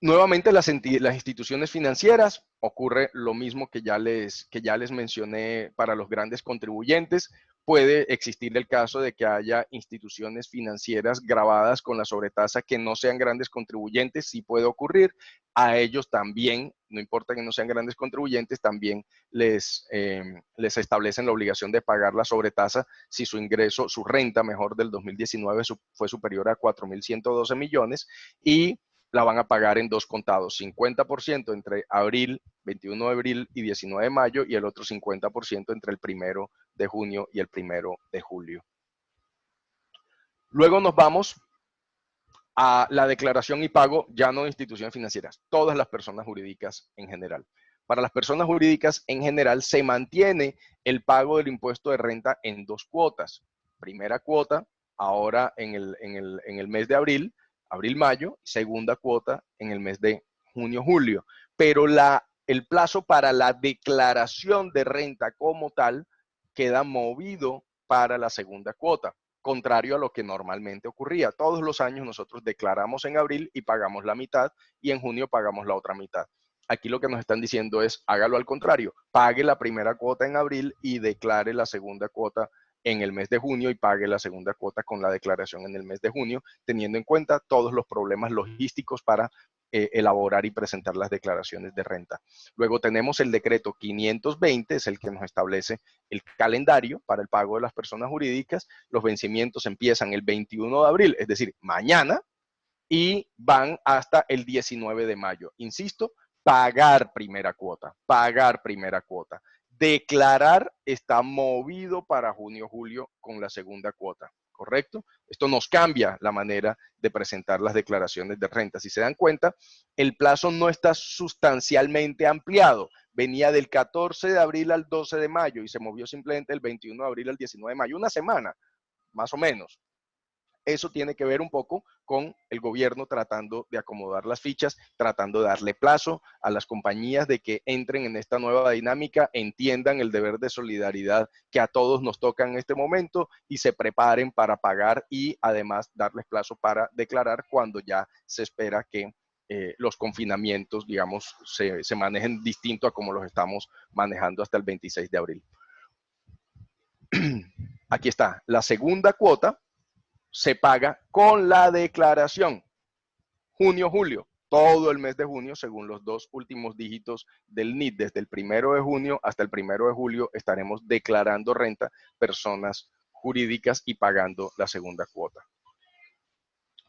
Nuevamente, las instituciones financieras, ocurre lo mismo que ya les mencioné para los grandes contribuyentes. Puede existir el caso de que haya instituciones financieras grabadas con la sobretasa que no sean grandes contribuyentes, sí puede ocurrir. A ellos también, no importa que no sean grandes contribuyentes, también les establecen la obligación de pagar la sobretasa si su ingreso, su renta, mejor, del 2019 fue superior a 4.112 millones y la van a pagar en dos contados, 50% entre abril, 21 de abril y 19 de mayo, y el otro 50% entre el 1 de junio y el 1 de julio. Luego nos vamos a la declaración y pago, ya no de instituciones financieras, todas las personas jurídicas en general. Para las personas jurídicas en general se mantiene el pago del impuesto de renta en dos cuotas. Primera cuota, ahora en el mes de abril, abril-mayo, segunda cuota en el mes de junio-julio. Pero el plazo para la declaración de renta como tal queda movido para la segunda cuota. contrario a lo que normalmente ocurría. Todos los años nosotros declaramos en abril y pagamos la mitad, y en junio pagamos la otra mitad. Aquí lo que nos están diciendo es, hágalo al contrario, pague la primera cuota en abril y declare la segunda cuota en el mes de junio, y pague la segunda cuota con la declaración en el mes de junio, teniendo en cuenta todos los problemas logísticos para elaborar y presentar las declaraciones de renta. Luego tenemos el decreto 520, es el que nos establece el calendario para el pago de las personas jurídicas. Los vencimientos empiezan el 21 de abril, es decir, mañana, y van hasta el 19 de mayo. Insisto, pagar primera cuota, pagar primera cuota. Declarar está movido para junio, julio con la segunda cuota, ¿correcto? Esto nos cambia la manera de presentar las declaraciones de renta. Si se dan cuenta, el plazo no está sustancialmente ampliado. Venía del 14 de abril al 12 de mayo y se movió simplemente del 21 de abril al 19 de mayo, una semana, más o menos. Eso tiene que ver un poco con el gobierno tratando de acomodar las fichas, tratando de darle plazo a las compañías de que entren en esta nueva dinámica, entiendan el deber de solidaridad que a todos nos toca en este momento y se preparen para pagar, y además darles plazo para declarar cuando ya se espera que los confinamientos, digamos, se manejen distinto a como los estamos manejando hasta el 26 de abril. Aquí está, la segunda cuota se paga con la declaración. Junio, julio, todo el mes de junio, según los dos últimos dígitos del NIT, desde el 1 de junio hasta el 1 de julio, estaremos declarando renta personas jurídicas y pagando la segunda cuota.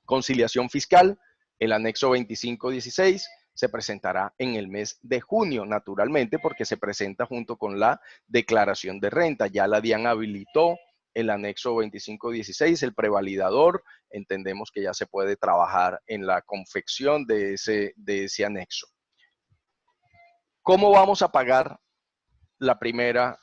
Conciliación fiscal, el anexo 2516, se presentará en el mes de junio, naturalmente, porque se presenta junto con la declaración de renta. Ya la DIAN habilitó el anexo 2516, el prevalidador. Entendemos que ya se puede trabajar en la confección de ese anexo. ¿Cómo vamos a pagar la primera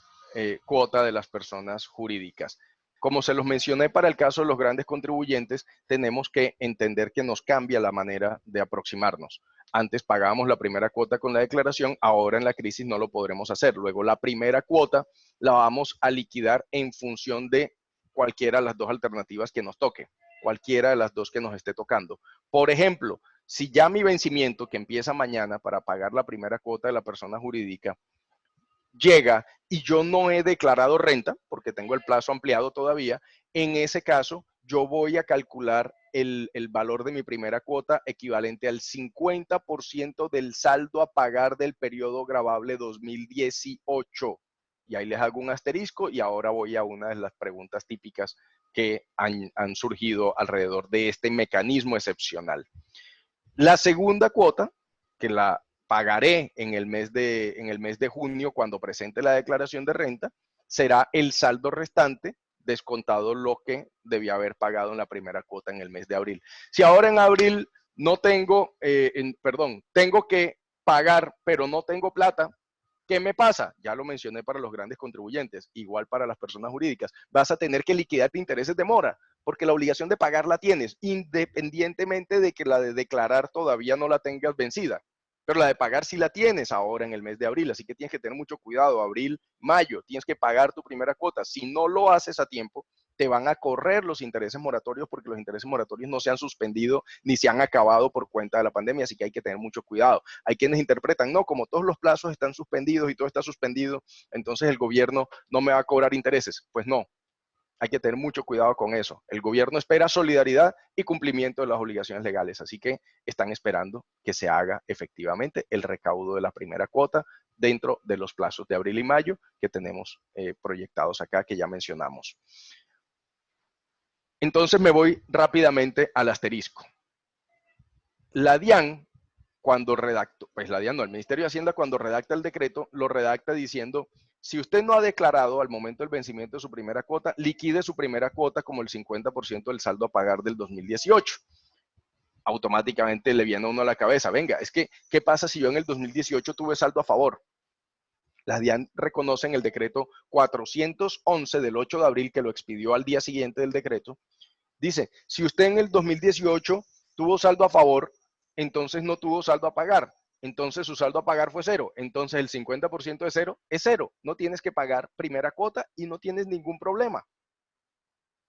cuota de las personas jurídicas? Como se los mencioné, para el caso de los grandes contribuyentes, tenemos que entender que nos cambia la manera de aproximarnos. Antes pagábamos la primera cuota con la declaración, ahora en la crisis no lo podremos hacer. Luego la primera cuota la vamos a liquidar en función de cualquiera de las dos alternativas que nos toque, cualquiera de las dos que nos esté tocando. Por ejemplo, si ya mi vencimiento, que empieza mañana para pagar la primera cuota de la persona jurídica, llega y yo no he declarado renta, porque tengo el plazo ampliado todavía, en ese caso yo voy a calcular el valor de mi primera cuota equivalente al 50% del saldo a pagar del periodo gravable 2018. Y ahí les hago un asterisco, y ahora voy a una de las preguntas típicas que han surgido alrededor de este mecanismo excepcional. La segunda cuota, que la pagaré en el mes de junio cuando presente la declaración de renta, será el saldo restante descontado lo que debía haber pagado en la primera cuota en el mes de abril. Si ahora en abril no tengo, tengo que pagar, pero no tengo plata, ¿qué me pasa? Ya lo mencioné para los grandes contribuyentes, igual para las personas jurídicas. Vas a tener que liquidar intereses de mora, porque la obligación de pagar la tienes, independientemente de que la de declarar todavía no la tengas vencida. Pero la de pagar sí la tienes ahora en el mes de abril, así que tienes que tener mucho cuidado. Abril, mayo, tienes que pagar tu primera cuota. Si no lo haces a tiempo, te van a correr los intereses moratorios, porque los intereses moratorios no se han suspendido ni se han acabado por cuenta de la pandemia, así que hay que tener mucho cuidado. Hay quienes interpretan, no, como todos los plazos están suspendidos y todo está suspendido, entonces el gobierno no me va a cobrar intereses. Pues no, hay que tener mucho cuidado con eso. El gobierno espera solidaridad y cumplimiento de las obligaciones legales, así que están esperando que se haga efectivamente el recaudo de la primera cuota dentro de los plazos de abril y mayo que tenemos proyectados acá, que ya mencionamos. Entonces me voy rápidamente al asterisco. La DIAN, cuando redactó, pues la DIAN no, el Ministerio de Hacienda, cuando redacta el decreto, lo redacta diciendo: si usted no ha declarado al momento del vencimiento de su primera cuota, liquide su primera cuota como el 50% del saldo a pagar del 2018. Automáticamente le viene a uno a la cabeza, venga, es que, ¿qué pasa si yo en el 2018 tuve saldo a favor? La DIAN reconoce en el decreto 411 del 8 de abril, que lo expidió al día siguiente del decreto, dice: si usted en el 2018 tuvo saldo a favor, entonces no tuvo saldo a pagar. Entonces su saldo a pagar fue cero. Entonces el 50% de cero es cero. No tienes que pagar primera cuota y no tienes ningún problema.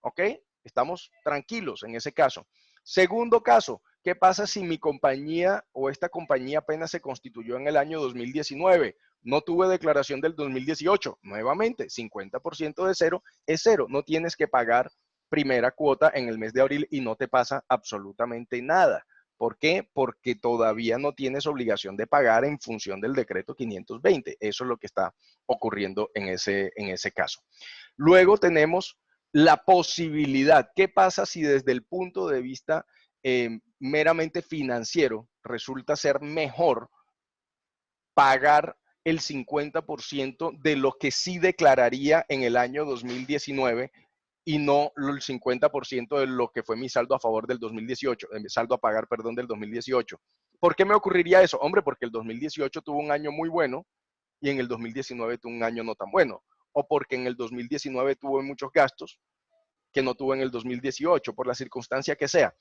¿Ok? Estamos tranquilos en ese caso. Segundo caso, ¿qué pasa si mi compañía o esta compañía apenas se constituyó en el año 2019? No tuve declaración del 2018. Nuevamente, 50% de cero es cero. No tienes que pagar primera cuota en el mes de abril y no te pasa absolutamente nada. ¿Por qué? Porque todavía no tienes obligación de pagar en función del decreto 520. Eso es lo que está ocurriendo en ese caso. Luego tenemos la posibilidad. ¿Qué pasa si desde el punto de vista meramente financiero resulta ser mejor pagar el 50% de lo que sí declararía en el año 2019 y no el 50% de lo que fue mi saldo a favor del 2018, mi saldo a pagar, perdón, del 2018? ¿Por qué me ocurriría eso? Hombre, porque el 2018 tuvo un año muy bueno y en el 2019 tuvo un año no tan bueno. O porque en el 2019 tuvo muchos gastos que no tuvo en el 2018, por la circunstancia que sea.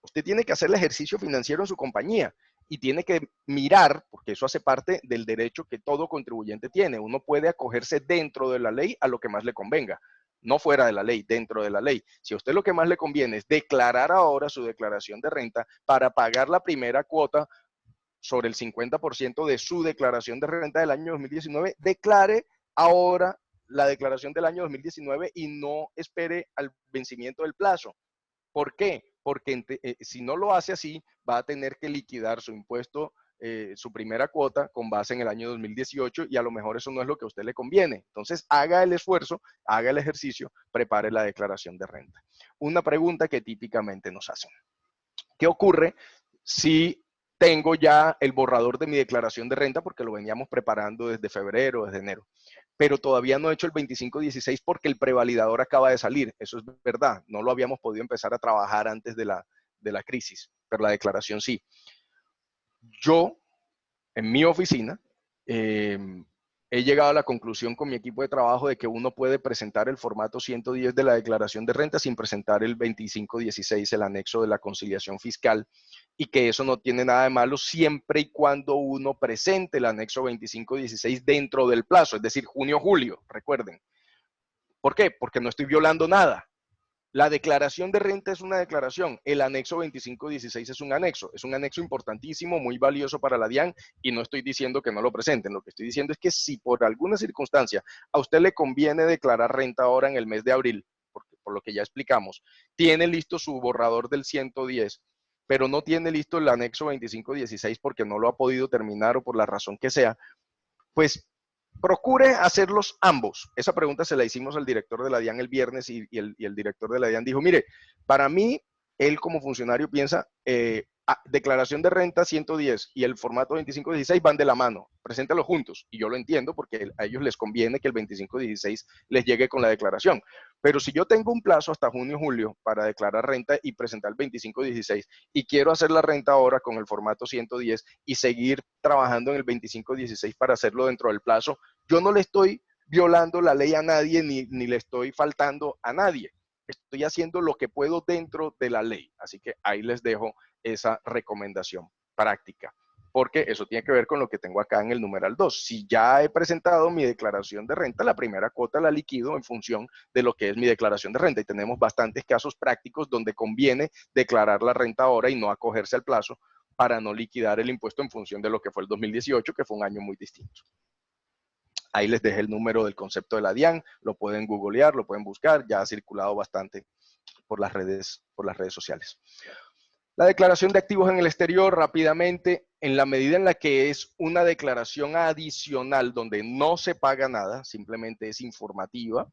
Usted tiene que hacer el ejercicio financiero en su compañía y tiene que mirar, porque eso hace parte del derecho que todo contribuyente tiene. Uno puede acogerse dentro de la ley a lo que más le convenga, no fuera de la ley, dentro de la ley. Si a usted lo que más le conviene es declarar ahora su declaración de renta para pagar la primera cuota sobre el 50% de su declaración de renta del año 2019, declare ahora la declaración del año 2019 y no espere al vencimiento del plazo. ¿Por qué? Porque si no lo hace así, va a tener que liquidar su impuesto, su primera cuota con base en el año 2018 y a lo mejor eso no es lo que a usted le conviene. Entonces, haga el esfuerzo, haga el ejercicio, prepare la declaración de renta. Una pregunta que típicamente nos hacen. ¿Qué ocurre si tengo ya el borrador de mi declaración de renta porque lo veníamos preparando desde febrero, desde enero, pero todavía no he hecho el 2516 porque el prevalidador acaba de salir? Eso es verdad, no lo habíamos podido empezar a trabajar antes de la crisis, pero la declaración sí. Yo, en mi oficina, he llegado a la conclusión con mi equipo de trabajo de que uno puede presentar el formato 110 de la declaración de renta sin presentar el 2516, el anexo de la conciliación fiscal, y que eso no tiene nada de malo siempre y cuando uno presente el anexo 2516 dentro del plazo, es decir, junio-julio, recuerden. ¿Por qué? Porque no estoy violando nada. La declaración de renta es una declaración, el anexo 2516 es un anexo importantísimo, muy valioso para la DIAN, y no estoy diciendo que no lo presenten, lo que estoy diciendo es que si por alguna circunstancia a usted le conviene declarar renta ahora en el mes de abril, porque, por lo que ya explicamos, tiene listo su borrador del 110, pero no tiene listo el anexo 2516 porque no lo ha podido terminar o por la razón que sea, pues procure hacerlos ambos. Esa pregunta se la hicimos al director de la DIAN el viernes y el director de la DIAN dijo, mire, para mí, él como funcionario piensa, declaración de renta 110 y el formato 2516 van de la mano, preséntalos juntos. Y yo lo entiendo porque a ellos les conviene que el 2516 les llegue con la declaración. Pero si yo tengo un plazo hasta junio julio para declarar renta y presentar el 2516 y quiero hacer la renta ahora con el formato 110 y seguir trabajando en el 2516 para hacerlo dentro del plazo, yo no le estoy violando la ley a nadie ni le estoy faltando a nadie. Estoy haciendo lo que puedo dentro de la ley. Así que ahí les dejo esa recomendación práctica, porque eso tiene que ver con lo que tengo acá en el numeral 2. Si ya he presentado mi declaración de renta, la primera cuota la liquido en función de lo que es mi declaración de renta, y tenemos bastantes casos prácticos donde conviene declarar la renta ahora y no acogerse al plazo para no liquidar el impuesto en función de lo que fue el 2018, que fue un año muy distinto. Ahí les dejé el número del concepto de la DIAN, lo pueden googlear, lo pueden buscar, ya ha circulado bastante por las redes sociales. La declaración de activos en el exterior, rápidamente, en la medida en la que es una declaración adicional donde no se paga nada, simplemente es informativa,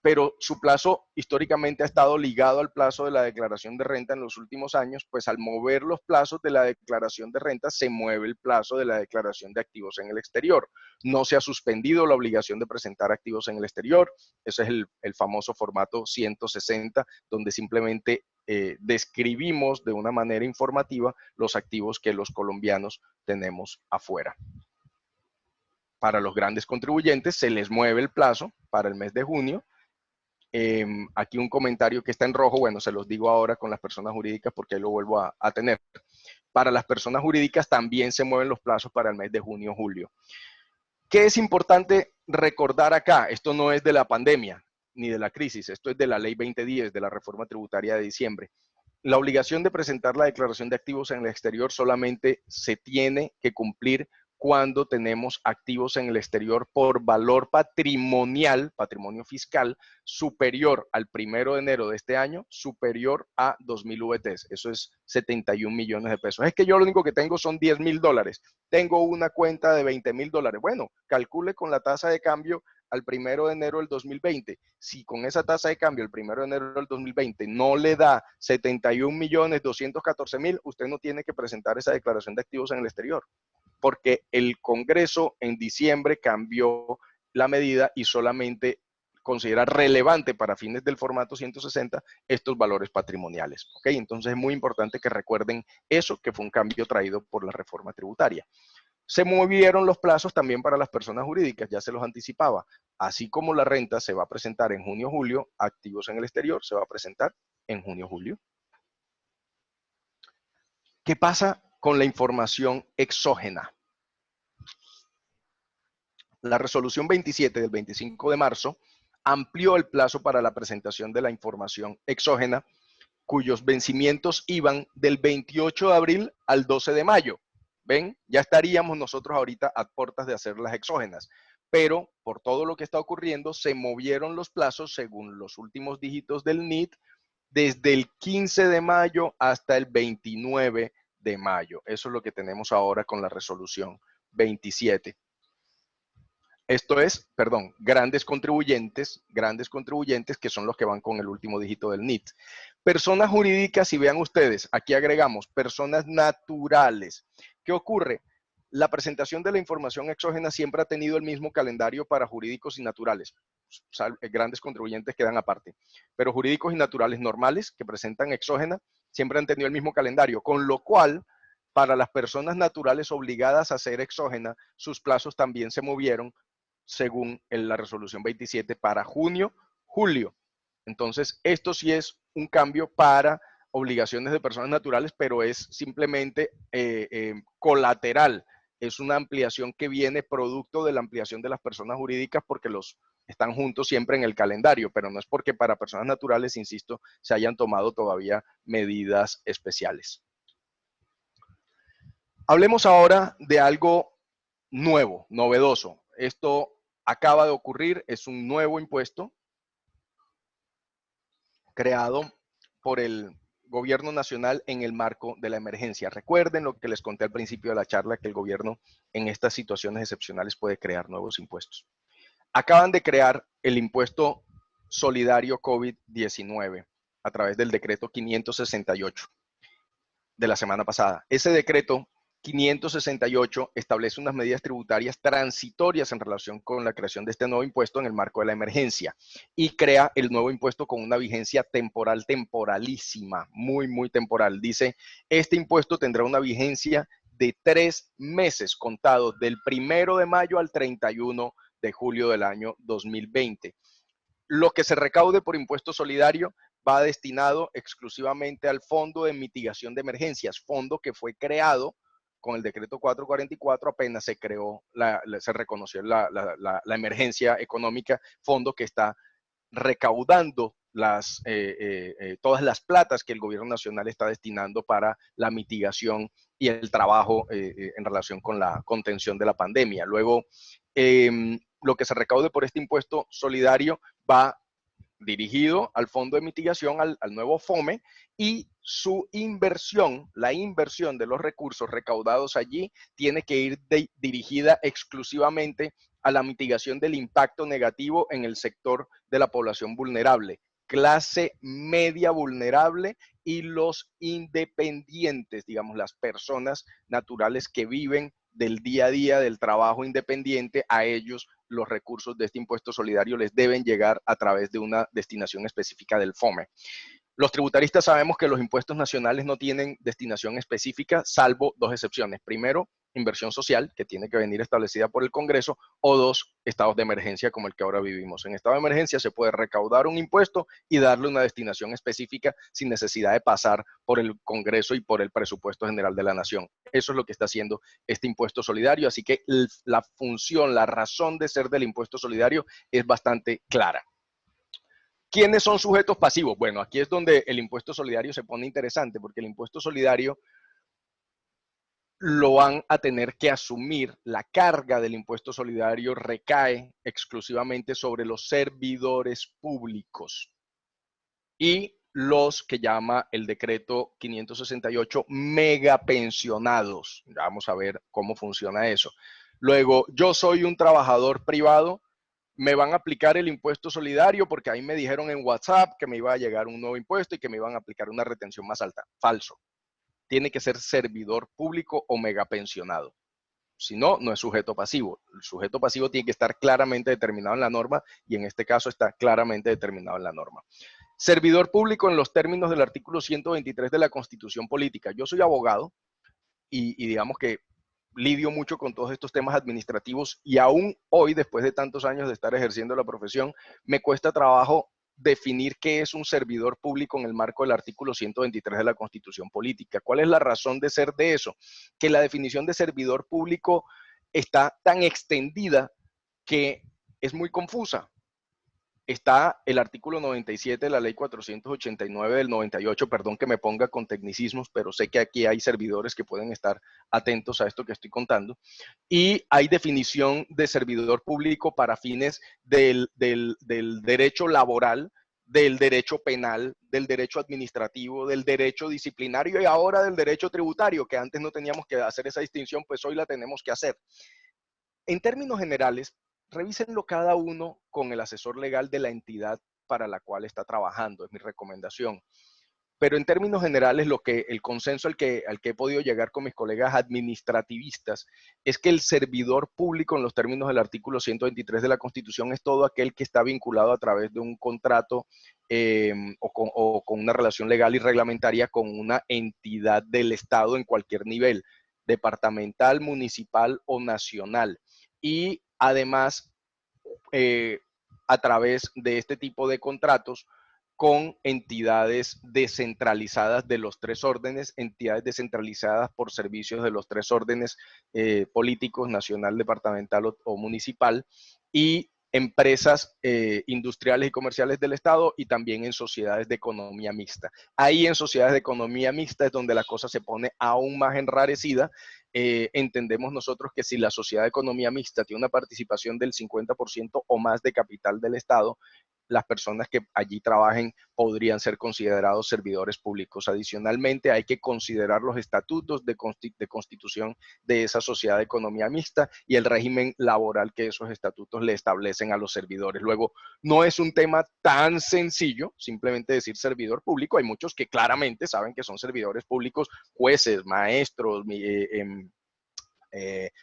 pero su plazo históricamente ha estado ligado al plazo de la declaración de renta en los últimos años, pues al mover los plazos de la declaración de renta, se mueve el plazo de la declaración de activos en el exterior. No se ha suspendido la obligación de presentar activos en el exterior, ese es el famoso formato 160, donde simplemente describimos de una manera informativa los activos que los colombianos tenemos afuera. Para los grandes contribuyentes se les mueve el plazo para el mes de junio. Aquí un comentario que está en rojo, bueno, se los digo ahora con las personas jurídicas porque ahí lo vuelvo a tener. Para las personas jurídicas también se mueven los plazos para el mes de junio-julio. ¿Qué es importante recordar acá? Esto no es de la pandemia. ni de la crisis, esto es de la ley 2010, de la reforma tributaria de diciembre. La obligación de presentar la declaración de activos en el exterior solamente se tiene que cumplir cuando tenemos activos en el exterior por valor patrimonial, patrimonio fiscal, superior al 1 de enero de este año, superior a 2.000 VTs. Eso es 71 millones de pesos. Es que yo lo único que tengo son 10.000 dólares. Tengo una cuenta de 20.000 dólares. Bueno, calcule con la tasa de cambio al 1 de enero del 2020. Si con esa tasa de cambio el 1 de enero del 2020 no le da 71.214.000, usted no tiene que presentar esa declaración de activos en el exterior, porque el Congreso en diciembre cambió la medida y solamente considera relevante para fines del formato 160 estos valores patrimoniales. ¿Ok? Entonces es muy importante que recuerden eso, que fue un cambio traído por la reforma tributaria. Se movieron los plazos también para las personas jurídicas, ya se los anticipaba. Así como la renta se va a presentar en junio-julio, activos en el exterior se va a presentar en junio-julio. ¿Qué pasa con la información exógena? La resolución 27 del 25 de marzo amplió el plazo para la presentación de la información exógena, cuyos vencimientos iban del 28 de abril al 12 de mayo. ¿Ven? Ya estaríamos nosotros ahorita a puertas de hacer las exógenas, pero por todo lo que está ocurriendo, se movieron los plazos según los últimos dígitos del NIT, desde el 15 de mayo hasta el 29 de mayo. Eso es lo que tenemos ahora con la resolución 27. Esto es, perdón, grandes contribuyentes que son los que van con el último dígito del NIT. Personas jurídicas, y vean ustedes, aquí agregamos personas naturales. ¿Qué ocurre? La presentación de la información exógena siempre ha tenido el mismo calendario para jurídicos y naturales. Grandes contribuyentes quedan aparte. Pero jurídicos y naturales normales que presentan exógena siempre han tenido el mismo calendario, con lo cual, para las personas naturales obligadas a hacer exógena, sus plazos también se movieron según la resolución 27 para junio, julio. Entonces, esto sí es un cambio para obligaciones de personas naturales, pero es simplemente colateral. Es una ampliación que viene producto de la ampliación de las personas jurídicas porque los están juntos siempre en el calendario, pero no es porque para personas naturales, insisto, se hayan tomado todavía medidas especiales. Hablemos ahora de algo nuevo, novedoso. Esto acaba de ocurrir, es un nuevo impuesto creado por el gobierno nacional en el marco de la emergencia. Recuerden lo que les conté al principio de la charla, que el gobierno en estas situaciones excepcionales puede crear nuevos impuestos. Acaban de crear el impuesto solidario COVID-19 a través del decreto 568 de la semana pasada. Ese decreto 568 establece unas medidas tributarias transitorias en relación con la creación de este nuevo impuesto en el marco de la emergencia y crea el nuevo impuesto con una vigencia temporal, temporalísima, muy, muy temporal. Dice, este impuesto tendrá una vigencia de 3 meses contados del 1 de mayo al 31 de julio del año 2020. Lo que se recaude por impuesto solidario va destinado exclusivamente al Fondo de Mitigación de Emergencias, fondo que fue creado con el decreto 444, apenas se creó, se reconoció la emergencia económica, fondo que está recaudando todas las platas que el gobierno nacional está destinando para la mitigación y el trabajo en relación con la contención de la pandemia. Luego, lo que se recaude por este impuesto solidario va dirigido al fondo de mitigación, al nuevo FOME, y su inversión, la inversión de los recursos recaudados allí, tiene que ir dirigida exclusivamente a la mitigación del impacto negativo en el sector de la población vulnerable, clase media vulnerable y los independientes, digamos, las personas naturales que viven del día a día del trabajo independiente. A ellos los recursos de este impuesto solidario les deben llegar a través de una destinación específica del FOME. Los tributaristas sabemos que los impuestos nacionales no tienen destinación específica, salvo dos excepciones. Primero, inversión social, que tiene que venir establecida por el Congreso, o dos, estados de emergencia como el que ahora vivimos. En estado de emergencia se puede recaudar un impuesto y darle una destinación específica sin necesidad de pasar por el Congreso y por el presupuesto general de la Nación. Eso es lo que está haciendo este impuesto solidario, así que la función, la razón de ser del impuesto solidario es bastante clara. ¿Quiénes son sujetos pasivos? Bueno, aquí es donde el impuesto solidario se pone interesante, porque el impuesto solidario lo van a tener que asumir, la carga del impuesto solidario recae exclusivamente sobre los servidores públicos y los que llama el decreto 568 megapensionados. Vamos a ver cómo funciona eso. Luego, yo soy un trabajador privado, me van a aplicar el impuesto solidario porque ahí me dijeron en WhatsApp que me iba a llegar un nuevo impuesto y que me iban a aplicar una retención más alta. Falso. Tiene que ser servidor público o megapensionado. Si no, no es sujeto pasivo. El sujeto pasivo tiene que estar claramente determinado en la norma y en este caso está claramente determinado en la norma. Servidor público en los términos del artículo 123 de la Constitución Política. Yo soy abogado y digamos que lidio mucho con todos estos temas administrativos y aún hoy, después de tantos años de estar ejerciendo la profesión, me cuesta trabajo definir qué es un servidor público en el marco del artículo 123 de la Constitución Política. ¿Cuál es la razón de ser de eso? Que la definición de servidor público está tan extendida que es muy confusa. Está el artículo 97 de la ley 489 del 98, perdón que me ponga con tecnicismos, pero sé que aquí hay servidores que pueden estar atentos a esto que estoy contando, y hay definición de servidor público para fines del derecho laboral, del derecho penal, del derecho administrativo, del derecho disciplinario y ahora del derecho tributario, que antes no teníamos que hacer esa distinción, pues hoy la tenemos que hacer. En términos generales, revísenlo cada uno con el asesor legal de la entidad para la cual está trabajando, es mi recomendación. Pero en términos generales, el consenso al que he podido llegar con mis colegas administrativistas es que el servidor público en los términos del artículo 123 de la Constitución es todo aquel que está vinculado a través de un contrato o con una relación legal y reglamentaria con una entidad del Estado en cualquier nivel, departamental, municipal o nacional. Y además, a través de este tipo de contratos, con entidades descentralizadas de los tres órdenes, entidades descentralizadas por servicios de los tres órdenes políticos, nacional, departamental o municipal, y empresas industriales y comerciales del Estado y también en sociedades de economía mixta. Ahí en sociedades de economía mixta es donde la cosa se pone aún más enrarecida. Entendemos nosotros que si la sociedad de economía mixta tiene una participación del 50% o más de capital del Estado, las personas que allí trabajen podrían ser considerados servidores públicos. Adicionalmente, hay que considerar los estatutos de constitución de esa sociedad de economía mixta y el régimen laboral que esos estatutos le establecen a los servidores. Luego, no es un tema tan sencillo, simplemente decir servidor público. Hay muchos que claramente saben que son servidores públicos, jueces, maestros,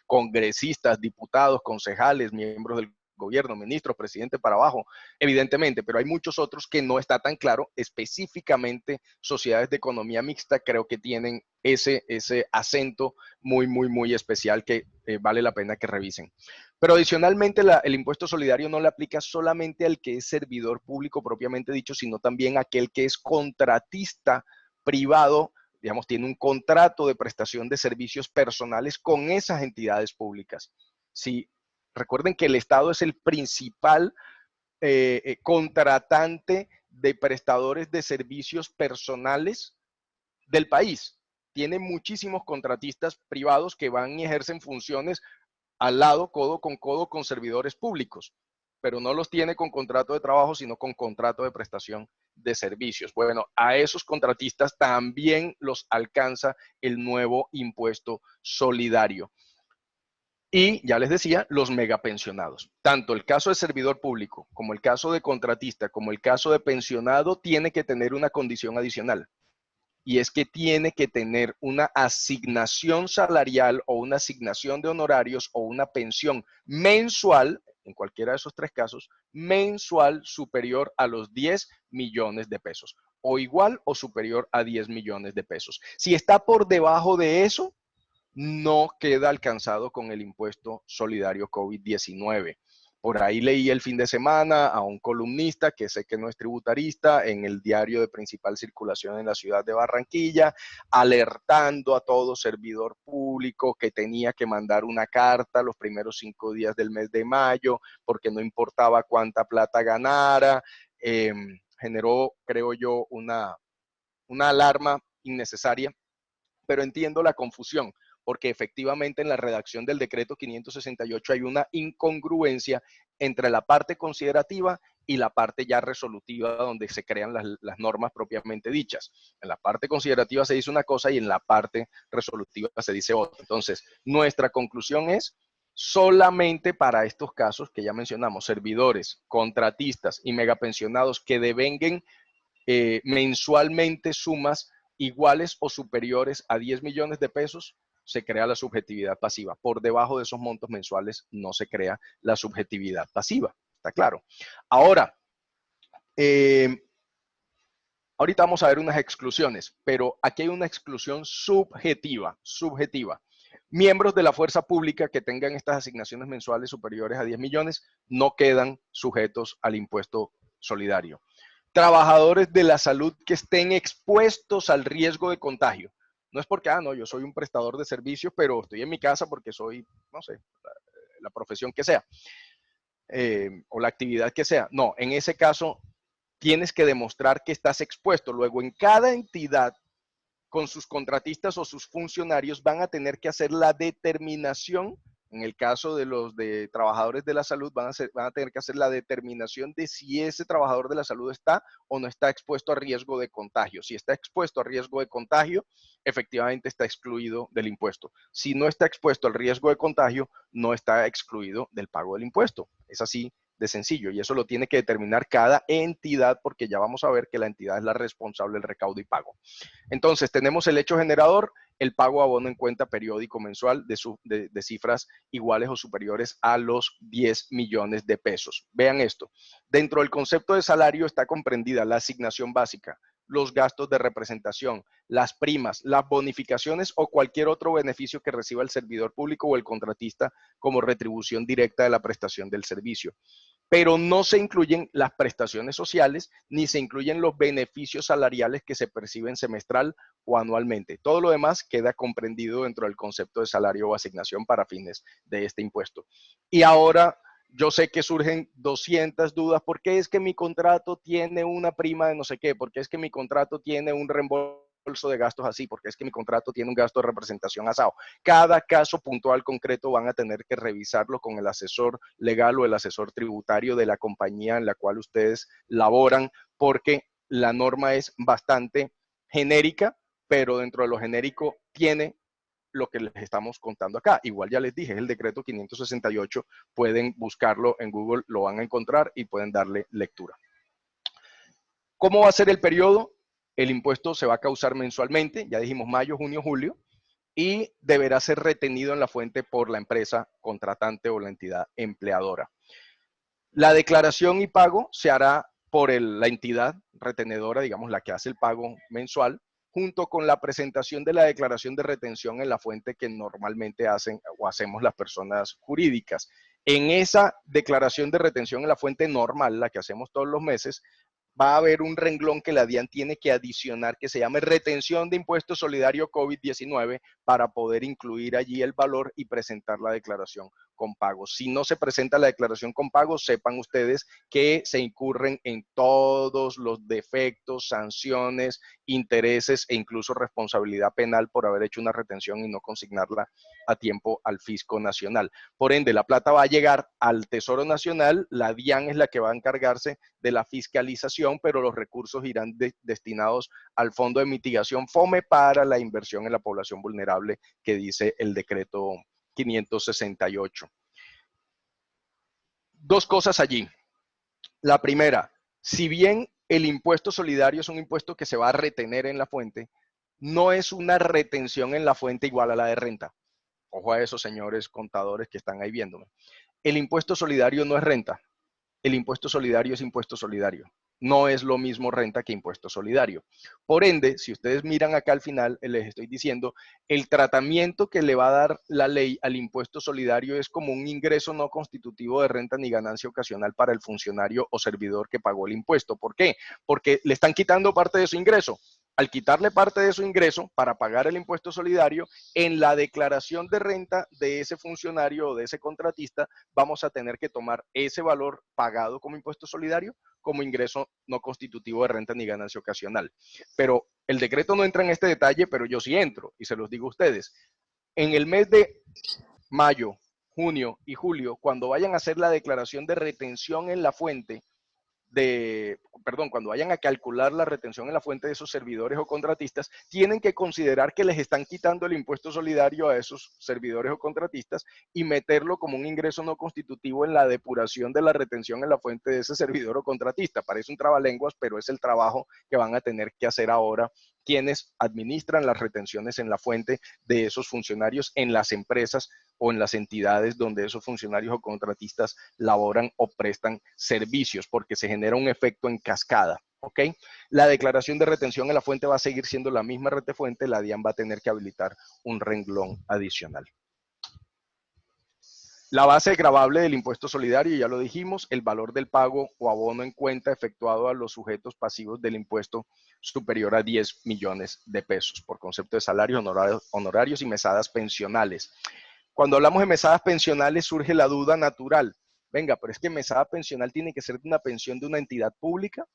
congresistas, diputados, concejales, miembros del gobierno, ministro, presidente para abajo, evidentemente, pero hay muchos otros que no está tan claro, específicamente sociedades de economía mixta creo que tienen ese acento muy especial que vale la pena que revisen. Pero adicionalmente el impuesto solidario no le aplica solamente al que es servidor público propiamente dicho, sino también a aquel que es contratista privado, digamos, tiene un contrato de prestación de servicios personales con esas entidades públicas. Si recuerden que el Estado es el principal contratante de prestadores de servicios personales del país. Tiene muchísimos contratistas privados que van y ejercen funciones al lado, codo con servidores públicos, pero no los tiene con contrato de trabajo, sino con contrato de prestación de servicios. Bueno, a esos contratistas también los alcanza el nuevo impuesto solidario. Y ya les decía, los megapensionados. Tanto el caso de servidor público, como el caso de contratista, como el caso de pensionado, tiene que tener una condición adicional. Y es que tiene que tener una asignación salarial o una asignación de honorarios o una pensión mensual, en cualquiera de esos tres casos, mensual superior a los 10 millones de pesos, o igual o superior a 10 millones de pesos. Si está por debajo de eso, no queda alcanzado con el impuesto solidario COVID-19. Por ahí leí el fin de semana a un columnista que sé que no es tributarista en el diario de principal circulación en la ciudad de Barranquilla, alertando a todo servidor público que tenía que mandar una carta los primeros 5 días del mes de mayo porque no importaba cuánta plata ganara, generó, creo yo, una alarma innecesaria, pero entiendo la confusión, porque efectivamente en la redacción del decreto 568 hay una incongruencia entre la parte considerativa y la parte ya resolutiva donde se crean las normas propiamente dichas. En la parte considerativa se dice una cosa y en la parte resolutiva se dice otra. Entonces, nuestra conclusión es solamente para estos casos que ya mencionamos, servidores, contratistas y megapensionados que devenguen mensualmente sumas iguales o superiores a 10 millones de pesos, se crea la subjetividad pasiva. Por debajo de esos montos mensuales no se crea la subjetividad pasiva. ¿Está claro? Ahora, ahorita vamos a ver unas exclusiones, pero aquí hay una exclusión subjetiva. Miembros de la fuerza pública que tengan estas asignaciones mensuales superiores a 10 millones no quedan sujetos al impuesto solidario. Trabajadores de la salud que estén expuestos al riesgo de contagio. No es porque, no, yo soy un prestador de servicios, pero estoy en mi casa porque soy, no sé, la profesión que sea, o la actividad que sea. No, en ese caso tienes que demostrar que estás expuesto. Luego, en cada entidad, con sus contratistas o sus funcionarios, van a tener que hacer la determinación. En el caso de los trabajadores de la salud, van a tener que hacer la determinación de si ese trabajador de la salud está o no está expuesto a riesgo de contagio. Si está expuesto a riesgo de contagio, efectivamente está excluido del impuesto. Si no está expuesto al riesgo de contagio, no está excluido del pago del impuesto. Es así de sencillo, y eso lo tiene que determinar cada entidad, porque ya vamos a ver que la entidad es la responsable del recaudo y pago. Entonces, tenemos el hecho generador, el pago abono en cuenta periódico mensual de cifras iguales o superiores a los 10 millones de pesos. Vean esto. Dentro del concepto de salario está comprendida la asignación básica, los gastos de representación, las primas, las bonificaciones o cualquier otro beneficio que reciba el servidor público o el contratista como retribución directa de la prestación del servicio. Pero no se incluyen las prestaciones sociales ni se incluyen los beneficios salariales que se perciben semestral o anualmente. Todo lo demás queda comprendido dentro del concepto de salario o asignación para fines de este impuesto. Y ahora yo sé que surgen 200 dudas. ¿Por qué es que mi contrato tiene una prima de no sé qué? ¿Por qué es que mi contrato tiene un reembolso de gastos así? ¿Por qué es que mi contrato tiene un gasto de representación asado? Cada caso puntual concreto van a tener que revisarlo con el asesor legal o el asesor tributario de la compañía en la cual ustedes laboran, porque la norma es bastante genérica, pero dentro de lo genérico tiene lo que les estamos contando acá. Igual ya les dije, es el decreto 568, pueden buscarlo en Google, lo van a encontrar y pueden darle lectura. ¿Cómo va a ser el periodo? El impuesto se va a causar mensualmente, ya dijimos mayo, junio, julio, y deberá ser retenido en la fuente por la empresa contratante o la entidad empleadora. La declaración y pago se hará por la entidad retenedora, digamos, la que hace el pago mensual, junto con la presentación de la declaración de retención en la fuente que normalmente hacen o hacemos las personas jurídicas. En esa declaración de retención en la fuente normal, la que hacemos todos los meses, va a haber un renglón que la DIAN tiene que adicionar que se llame retención de impuesto solidario COVID-19 para poder incluir allí el valor y presentar la declaración con pago. Si no se presenta la declaración con pago, sepan ustedes que se incurren en todos los defectos, sanciones, intereses e incluso responsabilidad penal por haber hecho una retención y no consignarla a tiempo al Fisco Nacional. Por ende, la plata va a llegar al Tesoro Nacional, la DIAN es la que va a encargarse de la fiscalización, pero los recursos irán destinados al Fondo de Mitigación FOME para la inversión en la población vulnerable que dice el decreto 568. Dos cosas allí. La primera, si bien el impuesto solidario es un impuesto que se va a retener en la fuente, no es una retención en la fuente igual a la de renta. Ojo a esos señores contadores que están ahí viéndome. El impuesto solidario no es renta. El impuesto solidario es impuesto solidario. No es lo mismo renta que impuesto solidario. Por ende, si ustedes miran acá al final, les estoy diciendo, el tratamiento que le va a dar la ley al impuesto solidario es como un ingreso no constitutivo de renta ni ganancia ocasional para el funcionario o servidor que pagó el impuesto. ¿Por qué? Porque le están quitando parte de su ingreso. al quitarle parte de su ingreso para pagar el impuesto solidario, en la declaración de renta de ese funcionario o de ese contratista, vamos a tener que tomar ese valor pagado como impuesto solidario como ingreso no constitutivo de renta ni ganancia ocasional. Pero el decreto no entra en este detalle, pero yo sí entro y se los digo a ustedes. En el mes de mayo, junio y julio, cuando vayan a hacer la declaración de retención en la fuente, cuando vayan a calcular la retención en la fuente de esos servidores o contratistas, tienen que considerar que les están quitando el impuesto solidario a esos servidores o contratistas y meterlo como un ingreso no constitutivo en la depuración de la retención en la fuente de ese servidor o contratista. Parece un trabalenguas, pero es el trabajo que van a tener que hacer ahora quienes administran las retenciones en la fuente de esos funcionarios en las empresas o en las entidades donde esos funcionarios o contratistas laboran o prestan servicios, porque se genera un efecto en cascada, ¿ok? La declaración de retención en la fuente va a seguir siendo la misma retefuente, la DIAN va a tener que habilitar un renglón adicional. La base gravable del impuesto solidario, ya lo dijimos, el valor del pago o abono en cuenta efectuado a los sujetos pasivos del impuesto superior a 10 millones de pesos por concepto de salarios, honorarios y mesadas pensionales. Cuando hablamos de mesadas pensionales surge la duda natural. Venga, pero es que mesada pensional tiene que ser de una pensión de una entidad pública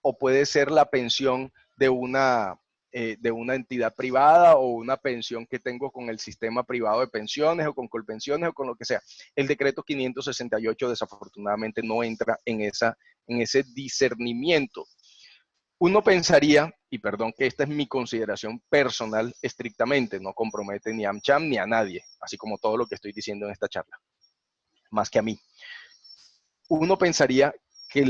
o puede ser la pensión de una entidad privada o una pensión que tengo con el sistema privado de pensiones o con Colpensiones o con lo que sea. El decreto 568 desafortunadamente no entra en ese discernimiento. Uno pensaría, y perdón que esta es mi consideración personal estrictamente, no compromete ni a AmCham ni a nadie, así como todo lo que estoy diciendo en esta charla, más que a mí. Uno pensaría que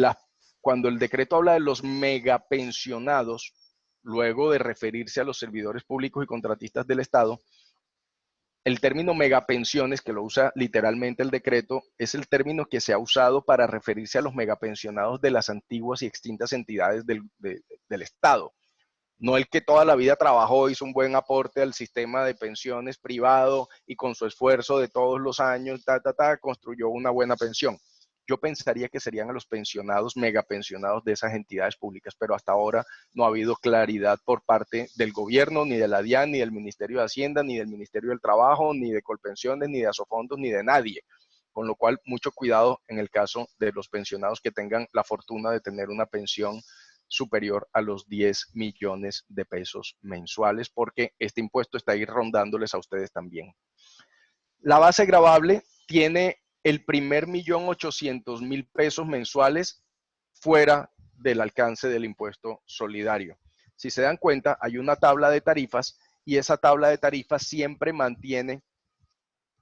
cuando el decreto habla de los megapensionados, luego de referirse a los servidores públicos y contratistas del Estado, el término megapensiones, que lo usa literalmente el decreto, es el término que se ha usado para referirse a los megapensionados de las antiguas y extintas entidades del Estado. No el que toda la vida trabajó, hizo un buen aporte al sistema de pensiones privado y con su esfuerzo de todos los años, construyó una buena pensión. Yo pensaría que serían a los pensionados, megapensionados de esas entidades públicas, pero hasta ahora no ha habido claridad por parte del gobierno, ni de la DIAN, ni del Ministerio de Hacienda, ni del Ministerio del Trabajo, ni de Colpensiones, ni de Asofondos, ni de nadie. Con lo cual, mucho cuidado en el caso de los pensionados que tengan la fortuna de tener una pensión superior a los 10 millones de pesos mensuales, porque este impuesto está ahí rondándoles a ustedes también. La base gravable tiene el primer 1.800.000 pesos mensuales fuera del alcance del impuesto solidario. Si se dan cuenta, hay una tabla de tarifas y esa tabla de tarifas siempre mantiene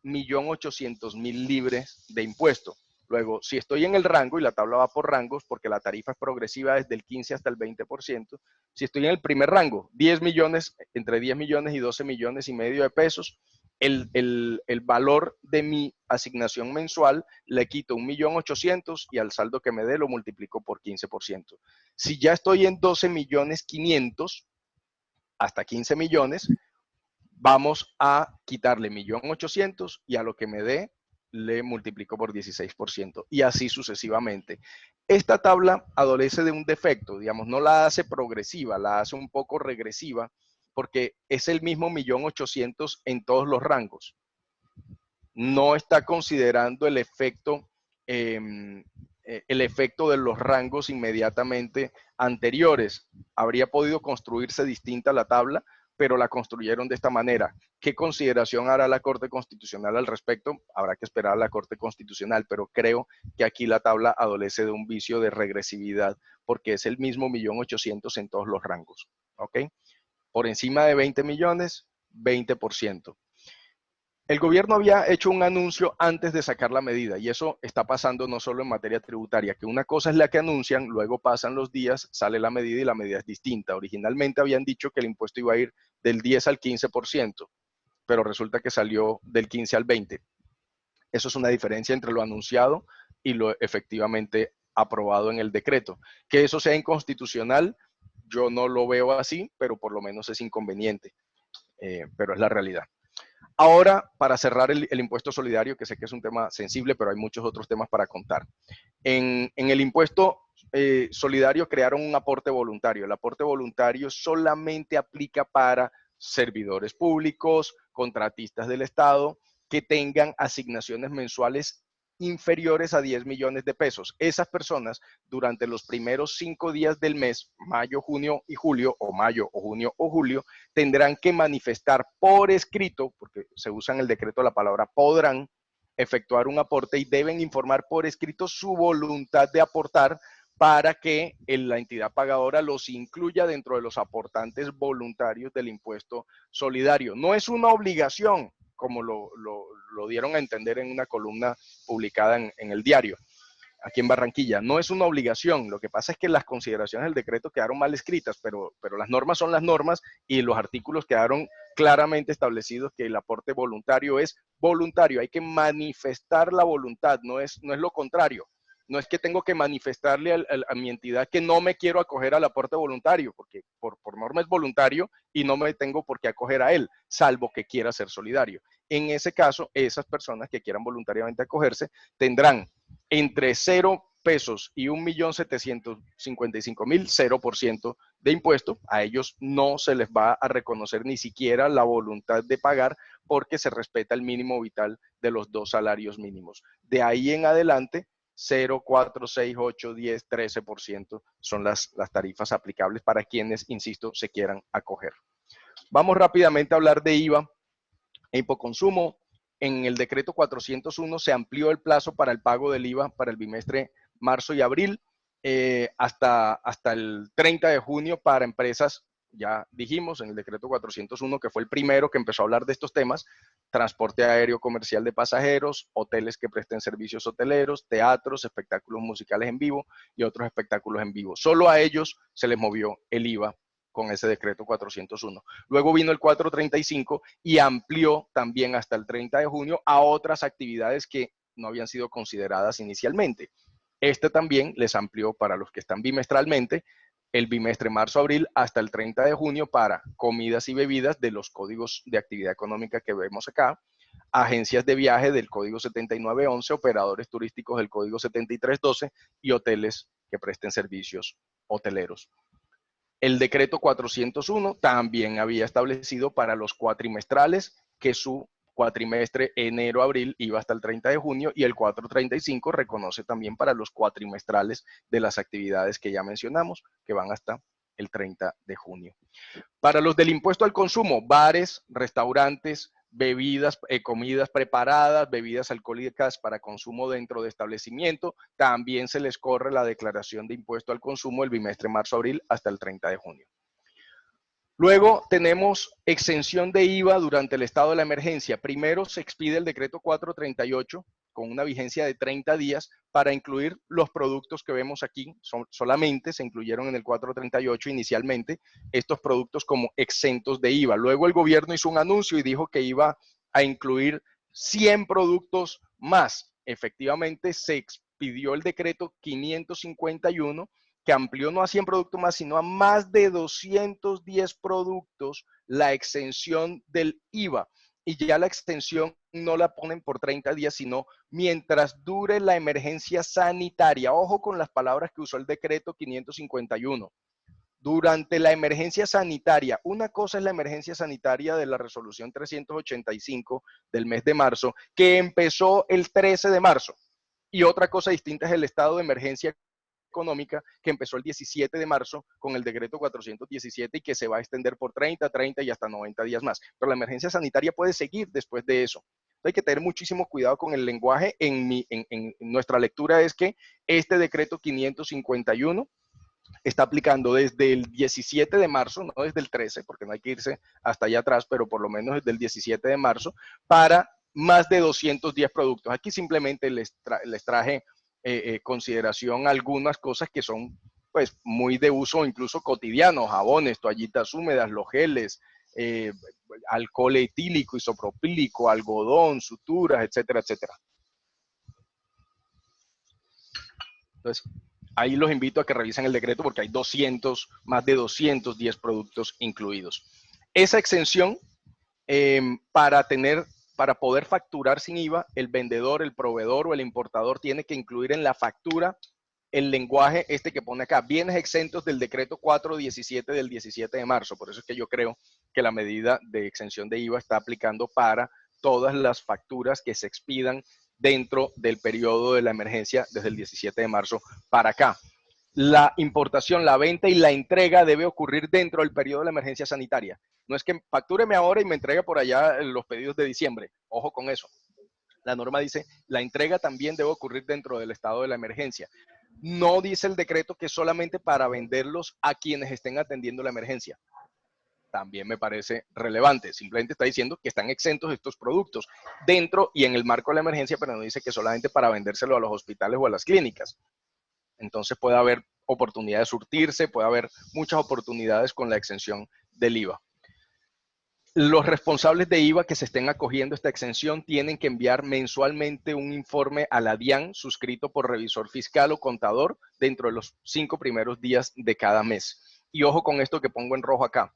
1.800.000 libres de impuesto. Luego, si estoy en el rango, y la tabla va por rangos, porque la tarifa es progresiva desde el 15 hasta el 20%, si estoy en el primer rango, 10 millones, entre 10 millones y 12 millones y medio de pesos, el valor de mi asignación mensual le quito 1.800.000 y al saldo que me dé lo multiplico por 15%. Si ya estoy en 12.500.000 hasta 15 millones, vamos a quitarle 1.800.000 y a lo que me dé le multiplico por 16% y así sucesivamente. Esta tabla adolece de un defecto, digamos, no la hace progresiva, la hace un poco regresiva porque es el mismo 1.800.000 en todos los rangos. No está considerando el efecto de los rangos inmediatamente anteriores. Habría podido construirse distinta la tabla, pero la construyeron de esta manera. ¿Qué consideración hará la Corte Constitucional al respecto? Habrá que esperar a la Corte Constitucional, pero creo que aquí la tabla adolece de un vicio de regresividad, porque es el mismo 1.800.000 en todos los rangos, ¿ok? Por encima de 20 millones, 20%. El gobierno había hecho un anuncio antes de sacar la medida y eso está pasando no solo en materia tributaria, que una cosa es la que anuncian, luego pasan los días, sale la medida y la medida es distinta. Originalmente habían dicho que el impuesto iba a ir del 10 al 15%, pero resulta que salió del 15 al 20%. Eso es una diferencia entre lo anunciado y lo efectivamente aprobado en el decreto. Que eso sea inconstitucional, yo no lo veo así, pero por lo menos es inconveniente, pero es la realidad. Ahora, para cerrar el impuesto solidario, que sé que es un tema sensible, pero hay muchos otros temas para contar. En el impuesto solidario crearon un aporte voluntario. El aporte voluntario solamente aplica para servidores públicos, contratistas del Estado, que tengan asignaciones mensuales inferiores a 10 millones de pesos. Esas personas, durante los primeros 5 días del mes, mayo, junio y julio, o mayo, o junio, o julio, tendrán que manifestar por escrito, porque se usa en el decreto la palabra podrán, efectuar un aporte y deben informar por escrito su voluntad de aportar para que la entidad pagadora los incluya dentro de los aportantes voluntarios del impuesto solidario. No es una obligación, como lo dieron a entender en una columna publicada en el diario, aquí en Barranquilla. No es una obligación, lo que pasa es que las consideraciones del decreto quedaron mal escritas, pero las normas son las normas y los artículos quedaron claramente establecidos que el aporte voluntario es voluntario, hay que manifestar la voluntad, no es lo contrario. No es que tengo que manifestarle a mi entidad que no me quiero acoger al aporte voluntario, porque por norma es voluntario y no me tengo por qué acoger a él, salvo que quiera ser solidario. En ese caso, esas personas que quieran voluntariamente acogerse tendrán entre 0 pesos y 1.755.000, 0% de impuesto. A ellos no se les va a reconocer ni siquiera la voluntad de pagar porque se respeta el mínimo vital de los 2 salarios mínimos. De ahí en adelante, 0, 4, 6, 8, 10, 13% son las tarifas aplicables para quienes, insisto, se quieran acoger. Vamos rápidamente a hablar de IVA e hipoconsumo. En el decreto 401 se amplió el plazo para el pago del IVA para el bimestre marzo y abril hasta el 30 de junio para empresas, ya dijimos en el decreto 401 que fue el primero que empezó a hablar de estos temas, transporte aéreo comercial de pasajeros, hoteles que presten servicios hoteleros, teatros, espectáculos musicales en vivo y otros espectáculos en vivo. Solo a ellos se les movió el IVA con ese decreto 401. Luego vino el 435 y amplió también hasta el 30 de junio a otras actividades que no habían sido consideradas inicialmente. Este también les amplió para los que están bimestralmente el bimestre marzo-abril hasta el 30 de junio para comidas y bebidas de los códigos de actividad económica que vemos acá, agencias de viaje del código 7911, operadores turísticos del código 7312 y hoteles que presten servicios hoteleros. El decreto 401 también había establecido para los cuatrimestrales que su cuatrimestre enero-abril iba hasta el 30 de junio y el 435 reconoce también para los cuatrimestrales de las actividades que ya mencionamos, que van hasta el 30 de junio. Para los del impuesto al consumo, bares, restaurantes, bebidas, comidas preparadas, bebidas alcohólicas para consumo dentro de establecimiento, también se les corre la declaración de impuesto al consumo el bimestre marzo-abril hasta el 30 de junio. Luego tenemos exención de IVA durante el estado de la emergencia. Primero se expide el decreto 438 con una vigencia de 30 días para incluir los productos que vemos aquí. Solamente se incluyeron en el 438 inicialmente estos productos como exentos de IVA. Luego el gobierno hizo un anuncio y dijo que iba a incluir 100 productos más. Efectivamente se expidió el decreto 551 que amplió no a 100 productos más, sino a más de 210 productos la exención del IVA. Y ya la extensión no la ponen por 30 días, sino mientras dure la emergencia sanitaria. Ojo con las palabras que usó el decreto 551. Durante la emergencia sanitaria, una cosa es la emergencia sanitaria de la resolución 385 del mes de marzo, que empezó el 13 de marzo. Y otra cosa distinta es el estado de emergencia económica que empezó el 17 de marzo con el decreto 417 y que se va a extender por 30, 30 y hasta 90 días más. Pero la emergencia sanitaria puede seguir después de eso. Hay que tener muchísimo cuidado con el lenguaje. En nuestra lectura es que este decreto 551 está aplicando desde el 17 de marzo, no desde el 13, porque no hay que irse hasta allá atrás, pero por lo menos desde el 17 de marzo, para más de 210 productos. Aquí simplemente les traje consideración algunas cosas que son pues muy de uso incluso cotidiano, jabones, toallitas húmedas, los geles, alcohol etílico, isopropílico, algodón, suturas, etcétera, etcétera. Entonces, ahí los invito a que revisen el decreto porque hay más de 210 productos incluidos. Esa exención para poder facturar sin IVA, el vendedor, el proveedor o el importador tiene que incluir en la factura el lenguaje que pone acá, bienes exentos del decreto 417 del 17 de marzo. Por eso es que yo creo que la medida de exención de IVA está aplicando para todas las facturas que se expidan dentro del periodo de la emergencia desde el 17 de marzo para acá. La importación, la venta y la entrega debe ocurrir dentro del periodo de la emergencia sanitaria. No es que factúreme ahora y me entregue por allá los pedidos de diciembre. Ojo con eso. La norma dice, la entrega también debe ocurrir dentro del estado de la emergencia. No dice el decreto que es solamente para venderlos a quienes estén atendiendo la emergencia. También me parece relevante. Simplemente está diciendo que están exentos estos productos dentro y en el marco de la emergencia, pero no dice que solamente para vendérselo a los hospitales o a las clínicas. Entonces puede haber oportunidad de surtirse, puede haber muchas oportunidades con la exención del IVA. Los responsables de IVA que se estén acogiendo a esta exención tienen que enviar mensualmente un informe a la DIAN suscrito por revisor fiscal o contador dentro de los 5 primeros días de cada mes. Y ojo con esto que pongo en rojo acá.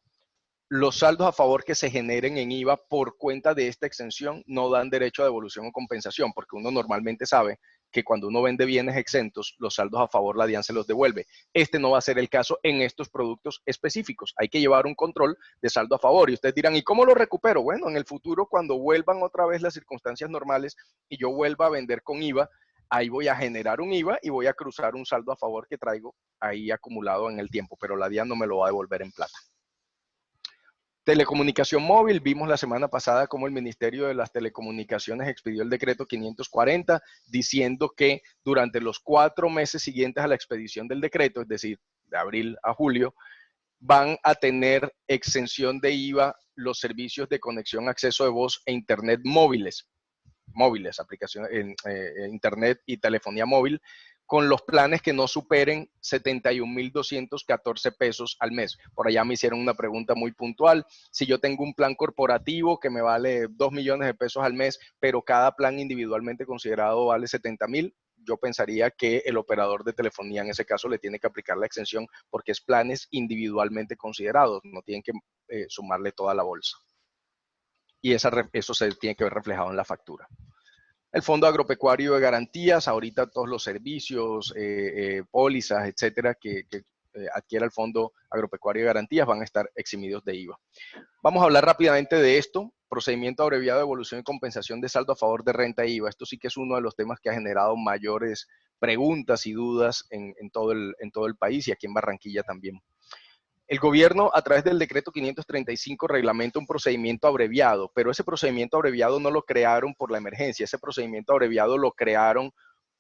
Los saldos a favor que se generen en IVA por cuenta de esta exención no dan derecho a devolución o compensación, porque uno normalmente sabe que cuando uno vende bienes exentos, los saldos a favor la DIAN se los devuelve. Este no va a ser el caso en estos productos específicos. Hay que llevar un control de saldo a favor. Y ustedes dirán, ¿y cómo lo recupero? Bueno, en el futuro, cuando vuelvan otra vez las circunstancias normales y yo vuelva a vender con IVA, ahí voy a generar un IVA y voy a cruzar un saldo a favor que traigo ahí acumulado en el tiempo, pero la DIAN no me lo va a devolver en plata. Telecomunicación móvil, vimos la semana pasada cómo el Ministerio de las Telecomunicaciones expidió el decreto 540 diciendo que durante los 4 meses siguientes a la expedición del decreto, es decir, de abril a julio, van a tener exención de IVA los servicios de conexión, acceso de voz e internet móviles, aplicaciones en internet y telefonía móvil, con los planes que no superen 71,214 pesos al mes. Por allá me hicieron una pregunta muy puntual. Si yo tengo un plan corporativo que me vale 2 millones de pesos al mes, pero cada plan individualmente considerado vale 70,000, yo pensaría que el operador de telefonía en ese caso le tiene que aplicar la exención porque es planes individualmente considerados, no tienen que sumarle toda la bolsa. Y eso se tiene que ver reflejado en la factura. El Fondo Agropecuario de Garantías, ahorita todos los servicios, pólizas, etcétera, que adquiera el Fondo Agropecuario de Garantías van a estar eximidos de IVA. Vamos a hablar rápidamente de esto. Procedimiento abreviado de devolución y compensación de saldo a favor de renta e IVA. Esto sí que es uno de los temas que ha generado mayores preguntas y dudas en todo el país y aquí en Barranquilla también. El gobierno, a través del decreto 535, reglamenta un procedimiento abreviado, pero ese procedimiento abreviado no lo crearon por la emergencia, ese procedimiento abreviado lo crearon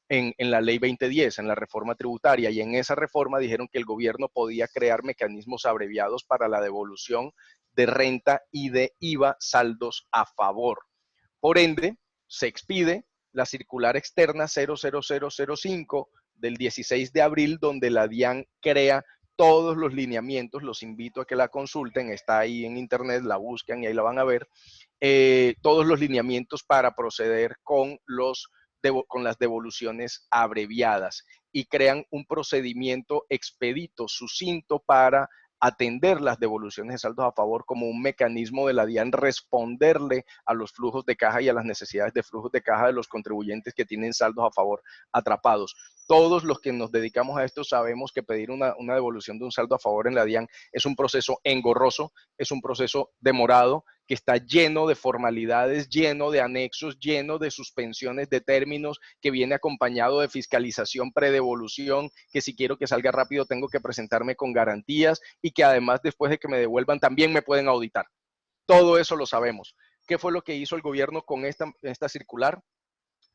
en la ley 2010, en la reforma tributaria, y en esa reforma dijeron que el gobierno podía crear mecanismos abreviados para la devolución de renta y de IVA saldos a favor. Por ende, se expide la circular externa 00005 del 16 de abril, donde la DIAN crea todos los lineamientos. Los invito a que la consulten, está ahí en internet, la buscan y ahí la van a ver, todos los lineamientos para proceder con las devoluciones abreviadas y crean un procedimiento expedito, sucinto para atender las devoluciones de saldos a favor como un mecanismo de la DIAN responderle a los flujos de caja y a las necesidades de flujos de caja de los contribuyentes que tienen saldos a favor atrapados. Todos los que nos dedicamos a esto sabemos que pedir una devolución de un saldo a favor en la DIAN es un proceso engorroso, es un proceso demorado, que está lleno de formalidades, lleno de anexos, lleno de suspensiones de términos, que viene acompañado de fiscalización predevolución, que si quiero que salga rápido tengo que presentarme con garantías y que además después de que me devuelvan también me pueden auditar. Todo eso lo sabemos. ¿Qué fue lo que hizo el gobierno con esta circular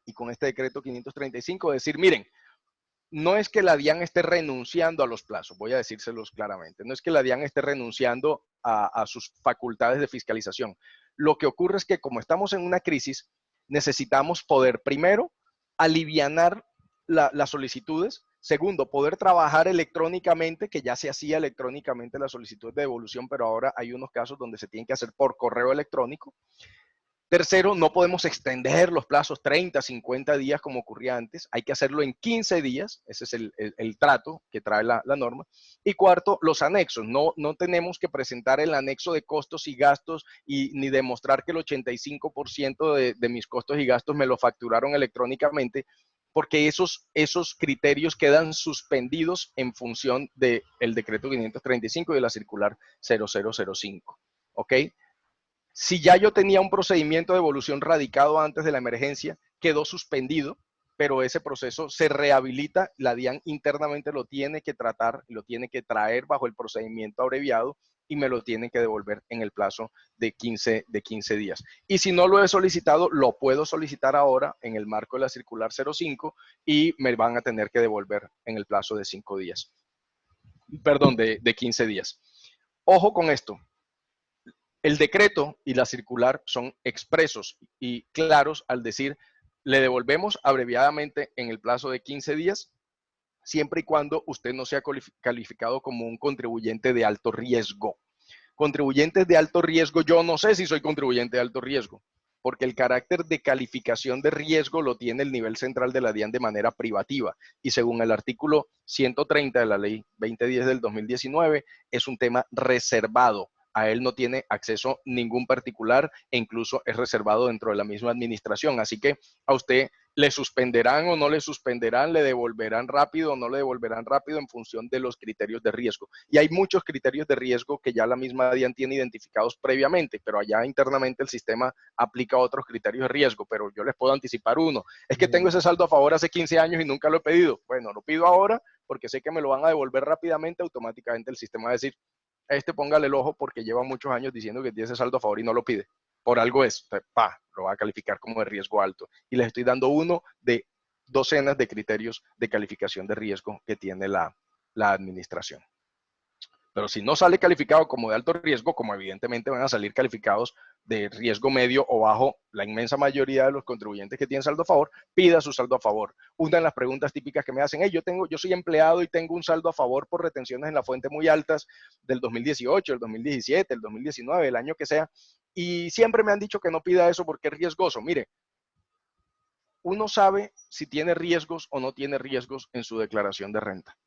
y con este decreto 535? Decir, miren, no es que la DIAN esté renunciando a los plazos, voy a decírselos claramente, no es que la DIAN esté renunciando a sus facultades de fiscalización. Lo que ocurre es que como estamos en una crisis, necesitamos poder, primero, alivianar las solicitudes, segundo, poder trabajar electrónicamente, que ya se hacía electrónicamente la solicitud de devolución, pero ahora hay unos casos donde se tienen que hacer por correo electrónico. Tercero, no podemos extender los plazos 30, 50 días como ocurría antes. Hay que hacerlo en 15 días. Ese es el trato que trae la norma. Y cuarto, los anexos. No tenemos que presentar el anexo de costos y gastos ni demostrar que el 85% de mis costos y gastos me lo facturaron electrónicamente, porque esos criterios quedan suspendidos en función del decreto 535 y de la circular 0005. ¿Ok? Si ya yo tenía un procedimiento de devolución radicado antes de la emergencia, quedó suspendido, pero ese proceso se rehabilita, la DIAN internamente lo tiene que tratar, lo tiene que traer bajo el procedimiento abreviado y me lo tiene que devolver en el plazo de 15 días. Y si no lo he solicitado, lo puedo solicitar ahora en el marco de la circular 05 y me van a tener que devolver en el plazo de 5 días. Perdón, de 15 días. Ojo con esto. El decreto y la circular son expresos y claros al decir, le devolvemos abreviadamente en el plazo de 15 días, siempre y cuando usted no sea calificado como un contribuyente de alto riesgo. Contribuyentes de alto riesgo, yo no sé si soy contribuyente de alto riesgo, porque el carácter de calificación de riesgo lo tiene el nivel central de la DIAN de manera privativa y según el artículo 130 de la ley 2010 del 2019 es un tema reservado. A él no tiene acceso ningún particular e incluso es reservado dentro de la misma administración. Así que a usted le suspenderán o no le suspenderán, le devolverán rápido o no le devolverán rápido en función de los criterios de riesgo. Y hay muchos criterios de riesgo que ya la misma DIAN tiene identificados previamente, pero allá internamente el sistema aplica otros criterios de riesgo, pero yo les puedo anticipar uno. Es que tengo ese saldo a favor hace 15 años y nunca lo he pedido. Bueno, lo pido ahora porque sé que me lo van a devolver rápidamente, automáticamente el sistema va a decir, póngale el ojo porque lleva muchos años diciendo que tiene ese saldo a favor y no lo pide. Por algo es, lo va a calificar como de riesgo alto. Y les estoy dando uno de docenas de criterios de calificación de riesgo que tiene la administración. Pero si no sale calificado como de alto riesgo, como evidentemente van a salir calificados de riesgo medio o bajo la inmensa mayoría de los contribuyentes que tienen saldo a favor, pida su saldo a favor. Una de las preguntas típicas que me hacen, yo soy empleado y tengo un saldo a favor por retenciones en la fuente muy altas del 2018, el 2017, el 2019, el año que sea, y siempre me han dicho que no pida eso porque es riesgoso. Mire, uno sabe si tiene riesgos o no tiene riesgos en su declaración de renta,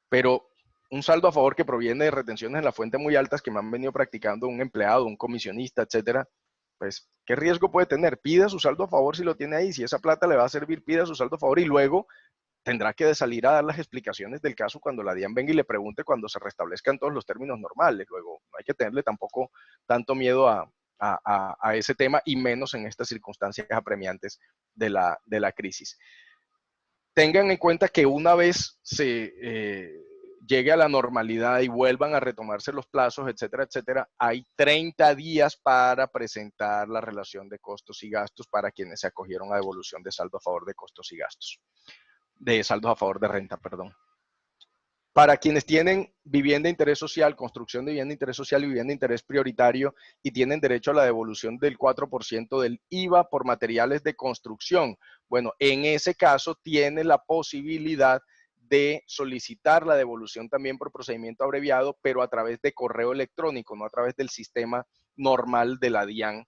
pero un saldo a favor que proviene de retenciones en la fuente muy altas que me han venido practicando un empleado, un comisionista, etcétera, pues, ¿qué riesgo puede tener? Pida su saldo a favor si lo tiene ahí. Si esa plata le va a servir, pida su saldo a favor y luego tendrá que salir a dar las explicaciones del caso cuando la DIAN venga y le pregunte cuando se restablezcan todos los términos normales. Luego, no hay que tenerle tampoco tanto miedo a ese tema y menos en estas circunstancias apremiantes de la crisis. Tengan en cuenta que una vez se llegue a la normalidad y vuelvan a retomarse los plazos, etcétera, etcétera, hay 30 días para presentar la relación de costos y gastos para quienes se acogieron a devolución de saldo a favor de costos y gastos, de saldos a favor de renta, perdón. Para quienes tienen vivienda de interés social, construcción de vivienda de interés social y vivienda de interés prioritario y tienen derecho a la devolución del 4% del IVA por materiales de construcción, bueno, en ese caso tiene la posibilidad de solicitar la devolución también por procedimiento abreviado, pero a través de correo electrónico, no a través del sistema normal de la DIAN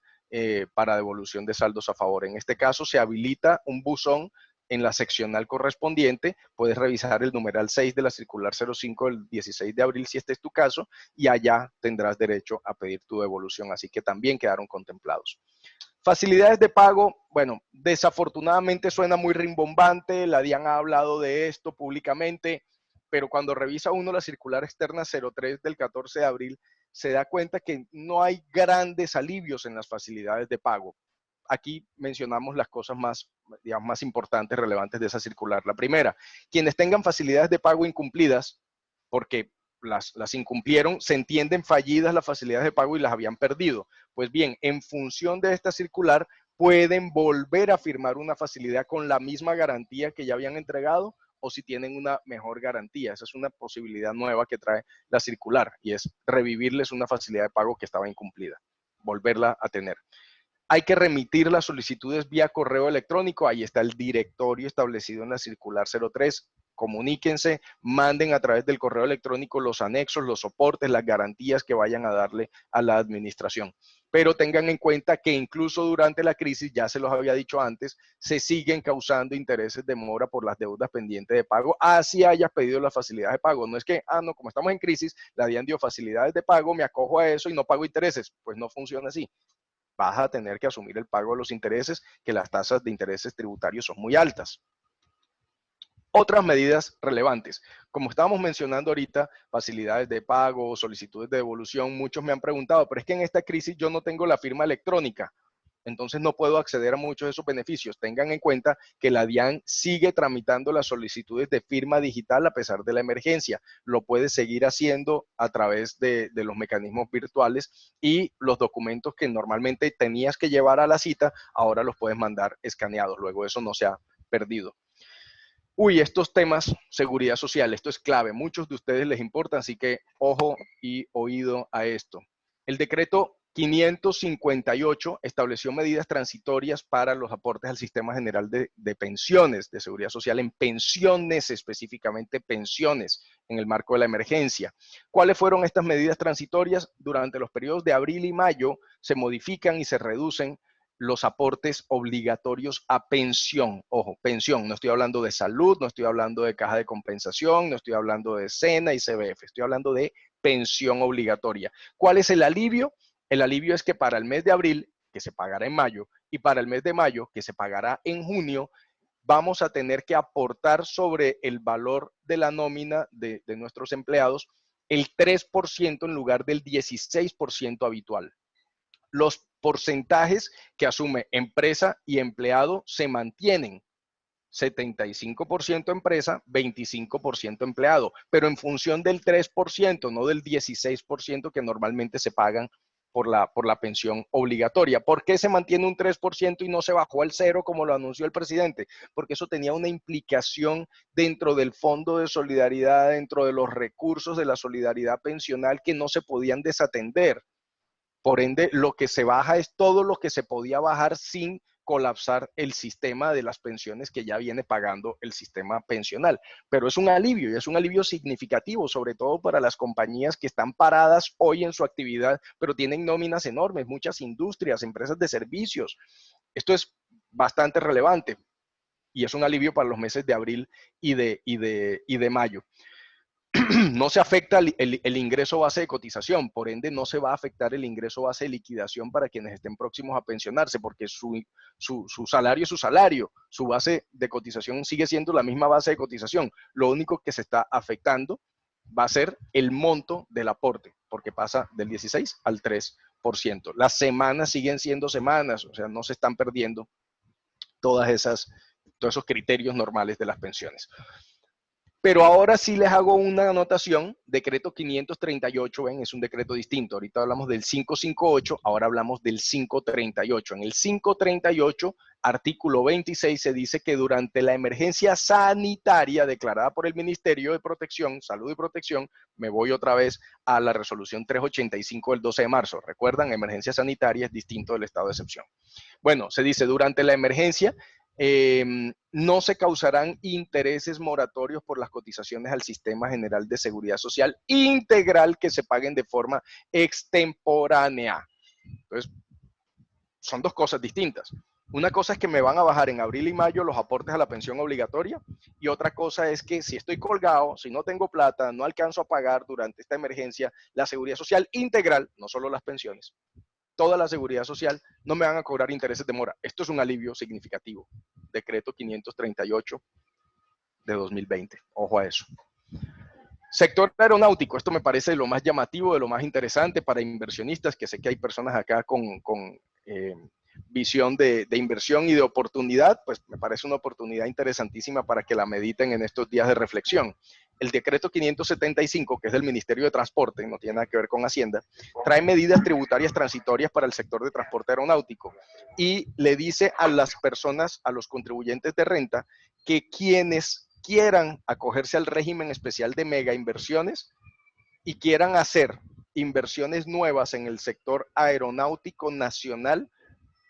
para devolución de saldos a favor. En este caso se habilita un buzón en la seccional correspondiente, puedes revisar el numeral 6 de la circular 05 del 16 de abril si este es tu caso y allá tendrás derecho a pedir tu devolución, así que también quedaron contemplados. Facilidades de pago, bueno, desafortunadamente suena muy rimbombante, la DIAN ha hablado de esto públicamente, pero cuando revisa uno la circular externa 03 del 14 de abril, se da cuenta que no hay grandes alivios en las facilidades de pago. Aquí mencionamos las cosas más, digamos, más importantes, relevantes de esa circular. La primera, quienes tengan facilidades de pago incumplidas, porque las incumplieron, se entienden fallidas las facilidades de pago y las habían perdido. Pues bien, en función de esta circular, pueden volver a firmar una facilidad con la misma garantía que ya habían entregado o si tienen una mejor garantía. Esa es una posibilidad nueva que trae la circular y es revivirles una facilidad de pago que estaba incumplida, volverla a tener. Hay que remitir las solicitudes vía correo electrónico. Ahí está el directorio establecido en la circular 03. comuníquense, manden a través del correo electrónico los anexos, los soportes, las garantías que vayan a darle a la administración. Pero tengan en cuenta que incluso durante la crisis, ya se los había dicho antes, se siguen causando intereses de mora por las deudas pendientes de pago, así hayas pedido las facilidades de pago. No es que, no, como estamos en crisis, la DIAN dio facilidades de pago, me acojo a eso y no pago intereses. Pues no funciona así. Vas a tener que asumir el pago de los intereses, que las tasas de intereses tributarios son muy altas. Otras medidas relevantes. Como estábamos mencionando ahorita, facilidades de pago, solicitudes de devolución, muchos me han preguntado, pero es que en esta crisis yo no tengo la firma electrónica, entonces no puedo acceder a muchos de esos beneficios. Tengan en cuenta que la DIAN sigue tramitando las solicitudes de firma digital a pesar de la emergencia. Lo puedes seguir haciendo a través de los mecanismos virtuales y los documentos que normalmente tenías que llevar a la cita, ahora los puedes mandar escaneados. Luego eso no se ha perdido. Uy, estos temas, seguridad social, esto es clave. Muchos de ustedes les importa, así que ojo y oído a esto. El decreto 558 estableció medidas transitorias para los aportes al Sistema General de Pensiones, de Seguridad Social, en pensiones, específicamente pensiones, en el marco de la emergencia. ¿Cuáles fueron estas medidas transitorias? Durante los periodos de abril y mayo se modifican y se reducen los aportes obligatorios a pensión. Ojo, pensión, no estoy hablando de salud, no estoy hablando de caja de compensación, no estoy hablando de SENA y CBF, estoy hablando de pensión obligatoria. ¿Cuál es el alivio? El alivio es que para el mes de abril, que se pagará en mayo, y para el mes de mayo, que se pagará en junio, vamos a tener que aportar sobre el valor de la nómina de nuestros empleados el 3% en lugar del 16% habitual. Los porcentajes que asume empresa y empleado se mantienen. 75% empresa, 25% empleado, pero en función del 3%, no del 16% que normalmente se pagan por la pensión obligatoria. ¿Por qué se mantiene un 3% y no se bajó al 0 como lo anunció el presidente? Porque eso tenía una implicación dentro del Fondo de Solidaridad, dentro de los recursos de la solidaridad pensional que no se podían desatender. Por ende, lo que se baja es todo lo que se podía bajar sin colapsar el sistema de las pensiones que ya viene pagando el sistema pensional. Pero es un alivio y es un alivio significativo, sobre todo para las compañías que están paradas hoy en su actividad, pero tienen nóminas enormes, muchas industrias, empresas de servicios. Esto es bastante relevante y es un alivio para los meses de abril y de mayo. No se afecta el ingreso base de cotización, por ende no se va a afectar el ingreso base de liquidación para quienes estén próximos a pensionarse, porque su salario es su salario, su base de cotización sigue siendo la misma base de cotización. Lo único que se está afectando va a ser el monto del aporte, porque pasa del 16 al 3%. Las semanas siguen siendo semanas, o sea, no se están perdiendo todos esos criterios normales de las pensiones. Pero ahora sí les hago una anotación, decreto 538, ven, es un decreto distinto. Ahorita hablamos del 558, ahora hablamos del 538. En el 538, artículo 26, se dice que durante la emergencia sanitaria declarada por el Ministerio de Protección, Salud y Protección, me voy otra vez a la resolución 385 del 12 de marzo. Recuerdan, emergencia sanitaria es distinto del estado de excepción. Bueno, se dice durante la emergencia, no se causarán intereses moratorios por las cotizaciones al Sistema General de Seguridad Social integral que se paguen de forma extemporánea. Entonces, son dos cosas distintas. Una cosa es que me van a bajar en abril y mayo los aportes a la pensión obligatoria y otra cosa es que si estoy colgado, si no tengo plata, no alcanzo a pagar durante esta emergencia la seguridad social integral, no solo las pensiones, toda la seguridad social, no me van a cobrar intereses de mora. Esto es un alivio significativo. Decreto 538 de 2020. Ojo a eso. Sector aeronáutico. Esto me parece de lo más llamativo, de lo más interesante para inversionistas, que sé que hay personas acá con visión de inversión y de oportunidad, pues me parece una oportunidad interesantísima para que la mediten en estos días de reflexión. El decreto 575, que es del Ministerio de Transporte, no tiene nada que ver con Hacienda, trae medidas tributarias transitorias para el sector de transporte aeronáutico y le dice a las personas, a los contribuyentes de renta, que quienes quieran acogerse al régimen especial de mega inversiones y quieran hacer inversiones nuevas en el sector aeronáutico nacional,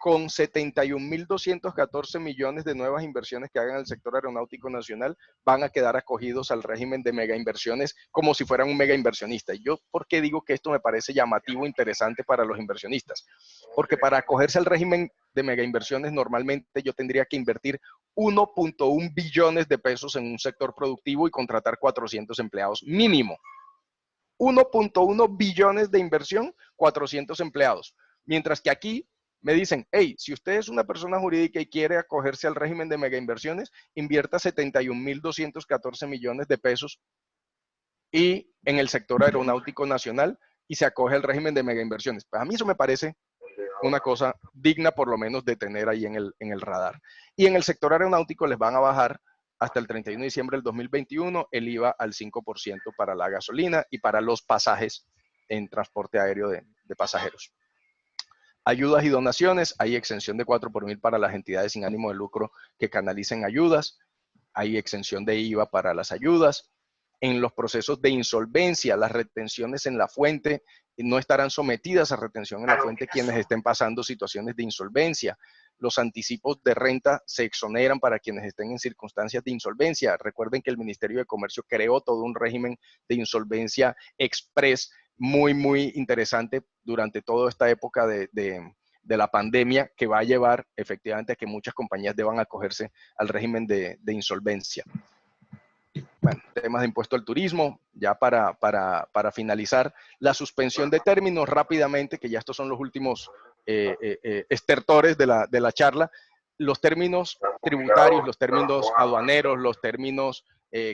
con 71.214 millones de nuevas inversiones que hagan el sector aeronáutico nacional, van a quedar acogidos al régimen de mega inversiones como si fueran un mega inversionista. ¿Yo por qué digo que esto me parece llamativo, interesante para los inversionistas? Porque para acogerse al régimen de mega inversiones, normalmente yo tendría que invertir 1.1 billones de pesos en un sector productivo y contratar 400 empleados mínimo. 1.1 billones de inversión, 400 empleados. Mientras que aquí me dicen, hey, si usted es una persona jurídica y quiere acogerse al régimen de mega inversiones, invierta 71.214 millones de pesos y en el sector aeronáutico nacional y se acoge al régimen de mega inversiones. Pues a mí eso me parece una cosa digna por lo menos de tener ahí en el radar. Y en el sector aeronáutico les van a bajar hasta el 31 de diciembre del 2021 el IVA al 5% para la gasolina y para los pasajes en transporte aéreo de pasajeros. Ayudas y donaciones, hay exención de 4 por 1000 para las entidades sin ánimo de lucro que canalicen ayudas, hay exención de IVA para las ayudas. En los procesos de insolvencia, las retenciones en la fuente no estarán sometidas a retención en la fuente quienes estén pasando situaciones de insolvencia. Los anticipos de renta se exoneran para quienes estén en circunstancias de insolvencia. Recuerden que el Ministerio de Comercio creó todo un régimen de insolvencia express muy, muy interesante durante toda esta época de la pandemia, que va a llevar efectivamente a que muchas compañías deban acogerse al régimen de insolvencia. Bueno, temas de impuesto al turismo, ya para finalizar, la suspensión de términos rápidamente, que ya estos son los últimos estertores de la charla. Los términos tributarios, los términos aduaneros, los términos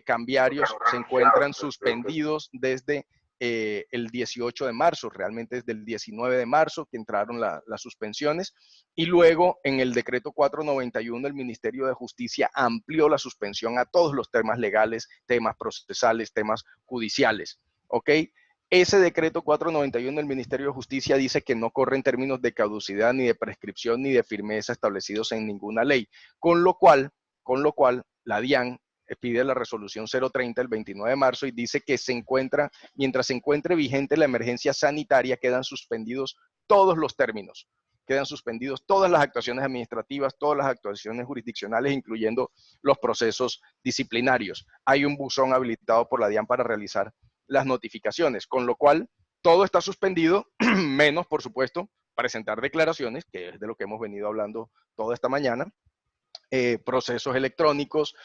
cambiarios se encuentran suspendidos desde el 18 de marzo, realmente desde el 19 de marzo que entraron las suspensiones, y luego en el decreto 491 el Ministerio de Justicia amplió la suspensión a todos los temas legales, temas procesales, temas judiciales, ¿ok? Ese decreto 491 del Ministerio de Justicia dice que no corren términos de caducidad, ni de prescripción, ni de firmeza establecidos en ninguna ley, con lo cual la DIAN pide la resolución 030 el 29 de marzo y dice que mientras se encuentre vigente la emergencia sanitaria, quedan suspendidos todos los términos, quedan suspendidos todas las actuaciones administrativas, todas las actuaciones jurisdiccionales, incluyendo los procesos disciplinarios. Hay un buzón habilitado por la DIAN para realizar las notificaciones, con lo cual todo está suspendido, menos, por supuesto, presentar declaraciones, que es de lo que hemos venido hablando toda esta mañana, procesos electrónicos,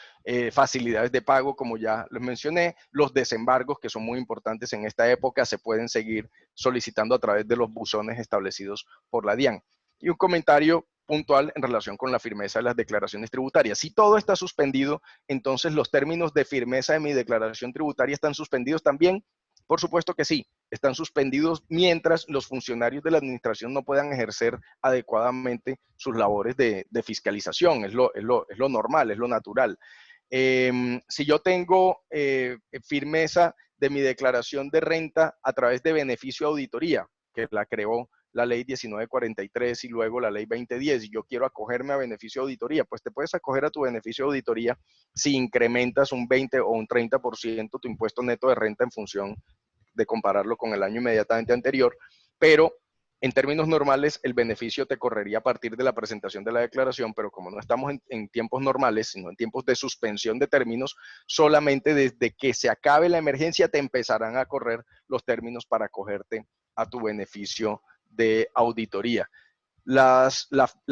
facilidades de pago, como ya les mencioné, los desembargos, que son muy importantes en esta época, se pueden seguir solicitando a través de los buzones establecidos por la DIAN. Y un comentario puntual en relación con la firmeza de las declaraciones tributarias. Si todo está suspendido, entonces los términos de firmeza de mi declaración tributaria están suspendidos también. Por supuesto que sí, están suspendidos mientras los funcionarios de la administración no puedan ejercer adecuadamente sus labores de fiscalización. Es lo normal, es lo natural. Si yo tengo firmeza de mi declaración de renta a través de beneficio de auditoría, que la creó la ley 1943 y luego la ley 2010, y yo quiero acogerme a beneficio de auditoría, pues te puedes acoger a tu beneficio de auditoría si incrementas un 20 o un 30% tu impuesto neto de renta en función de compararlo con el año inmediatamente anterior, pero en términos normales el beneficio te correría a partir de la presentación de la declaración, pero como no estamos en tiempos normales, sino en tiempos de suspensión de términos, solamente desde que se acabe la emergencia te empezarán a correr los términos para acogerte a tu beneficio de auditoría. La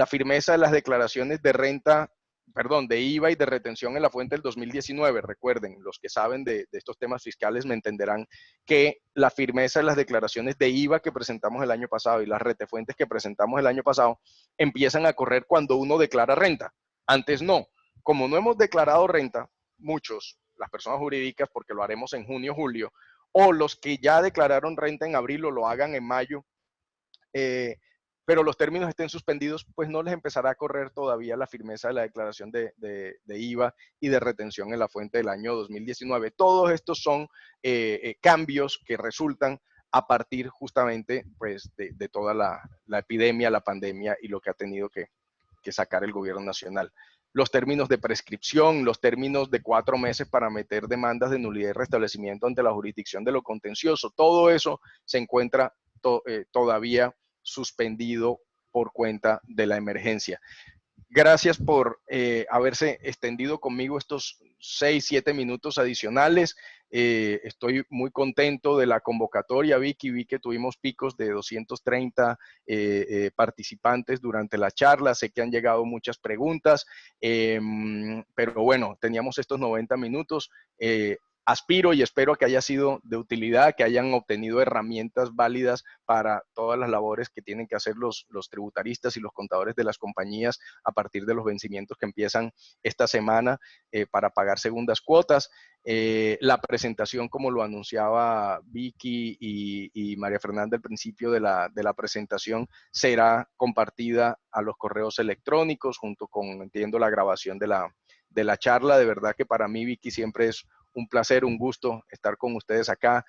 firmeza de las declaraciones de renta, perdón, de IVA y de retención en la fuente del 2019, recuerden, los que saben de estos temas fiscales me entenderán que la firmeza de las declaraciones de IVA que presentamos el año pasado y las retefuentes que presentamos el año pasado empiezan a correr cuando uno declara renta. Antes no. Como no hemos declarado renta, muchos, las personas jurídicas, porque lo haremos en junio, julio, o los que ya declararon renta en abril o lo hagan en mayo, pero los términos estén suspendidos, pues no les empezará a correr todavía la firmeza de la declaración de IVA y de retención en la fuente del año 2019. Todos estos son cambios que resultan a partir justamente pues, de toda la epidemia, la pandemia y lo que ha tenido que sacar el gobierno nacional. Los términos de prescripción, los términos de 4 meses para meter demandas de nulidad y restablecimiento ante la jurisdicción de lo contencioso, todo eso se encuentra todavía suspendido por cuenta de la emergencia. Gracias por haberse extendido conmigo estos 6, 7 minutos adicionales. Estoy muy contento de la convocatoria, Vicky. Vi que tuvimos picos de 230 participantes durante la charla. Sé que han llegado muchas preguntas, pero bueno, teníamos estos 90 minutos. Aspiro y espero que haya sido de utilidad, que hayan obtenido herramientas válidas para todas las labores que tienen que hacer los tributaristas y los contadores de las compañías a partir de los vencimientos que empiezan esta semana para pagar segundas cuotas. La presentación, como lo anunciaba Vicky y María Fernanda al principio de la presentación, será compartida a los correos electrónicos junto con, entiendo, la grabación de la charla. De verdad que para mí, Vicky, siempre es un placer, un gusto estar con ustedes acá.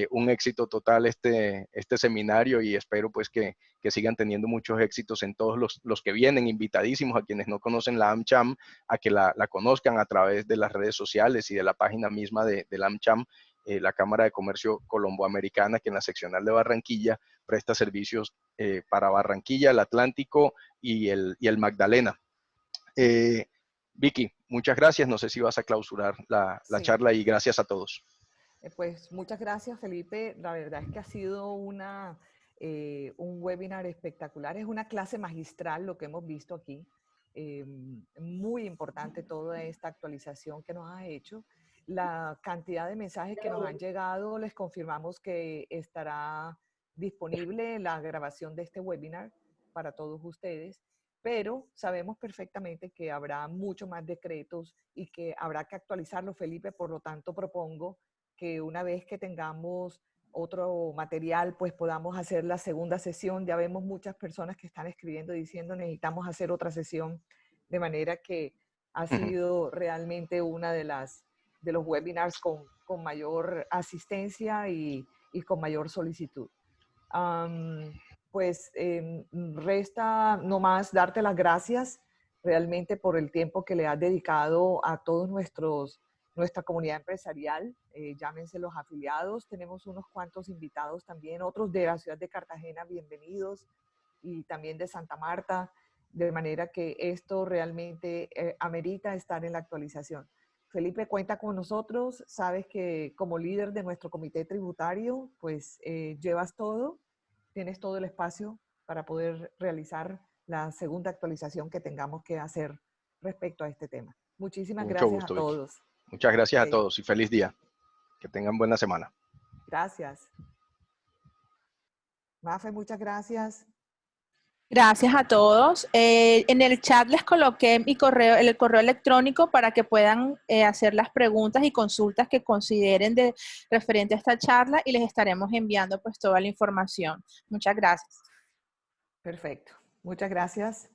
Un éxito total este seminario y espero pues que sigan teniendo muchos éxitos en todos los que vienen, invitadísimos a quienes no conocen la AmCham, a que la conozcan a través de las redes sociales y de la página misma de la AmCham, la Cámara de Comercio Colomboamericana, que en la seccional de Barranquilla presta servicios para Barranquilla, el Atlántico y el Magdalena. Vicky, muchas gracias. No sé si vas a clausurar la charla y gracias a todos. Pues muchas gracias, Felipe. La verdad es que ha sido un webinar espectacular. Es una clase magistral lo que hemos visto aquí. Muy importante toda esta actualización que nos has hecho. La cantidad de mensajes que nos han llegado, les confirmamos que estará disponible la grabación de este webinar para todos ustedes, pero sabemos perfectamente que habrá mucho más decretos y que habrá que actualizarlo, Felipe. Por lo tanto, propongo que una vez que tengamos otro material, pues podamos hacer la segunda sesión. Ya vemos muchas personas que están escribiendo diciendo necesitamos hacer otra sesión, de manera que ha sido realmente una de los webinars con mayor asistencia y con mayor solicitud. Pues resta nomás darte las gracias realmente por el tiempo que le has dedicado a todos nuestra comunidad empresarial, llámense los afiliados. Tenemos unos cuantos invitados también, otros de la ciudad de Cartagena, bienvenidos, y también de Santa Marta, de manera que esto realmente amerita estar en la actualización. Felipe, cuenta con nosotros. Sabes que como líder de nuestro comité tributario, pues llevas todo, tienes todo el espacio para poder realizar la segunda actualización que tengamos que hacer respecto a este tema. Muchísimas Mucho gracias a gusto, Vicky. todos. Muchas gracias a Okay. todos y feliz día. Que tengan buena semana. Gracias. Mafe, muchas gracias. Gracias a todos. En el chat les coloqué mi correo, el correo electrónico para que puedan hacer las preguntas y consultas que consideren referente a esta charla y les estaremos enviando pues toda la información. Muchas gracias. Perfecto. Muchas gracias.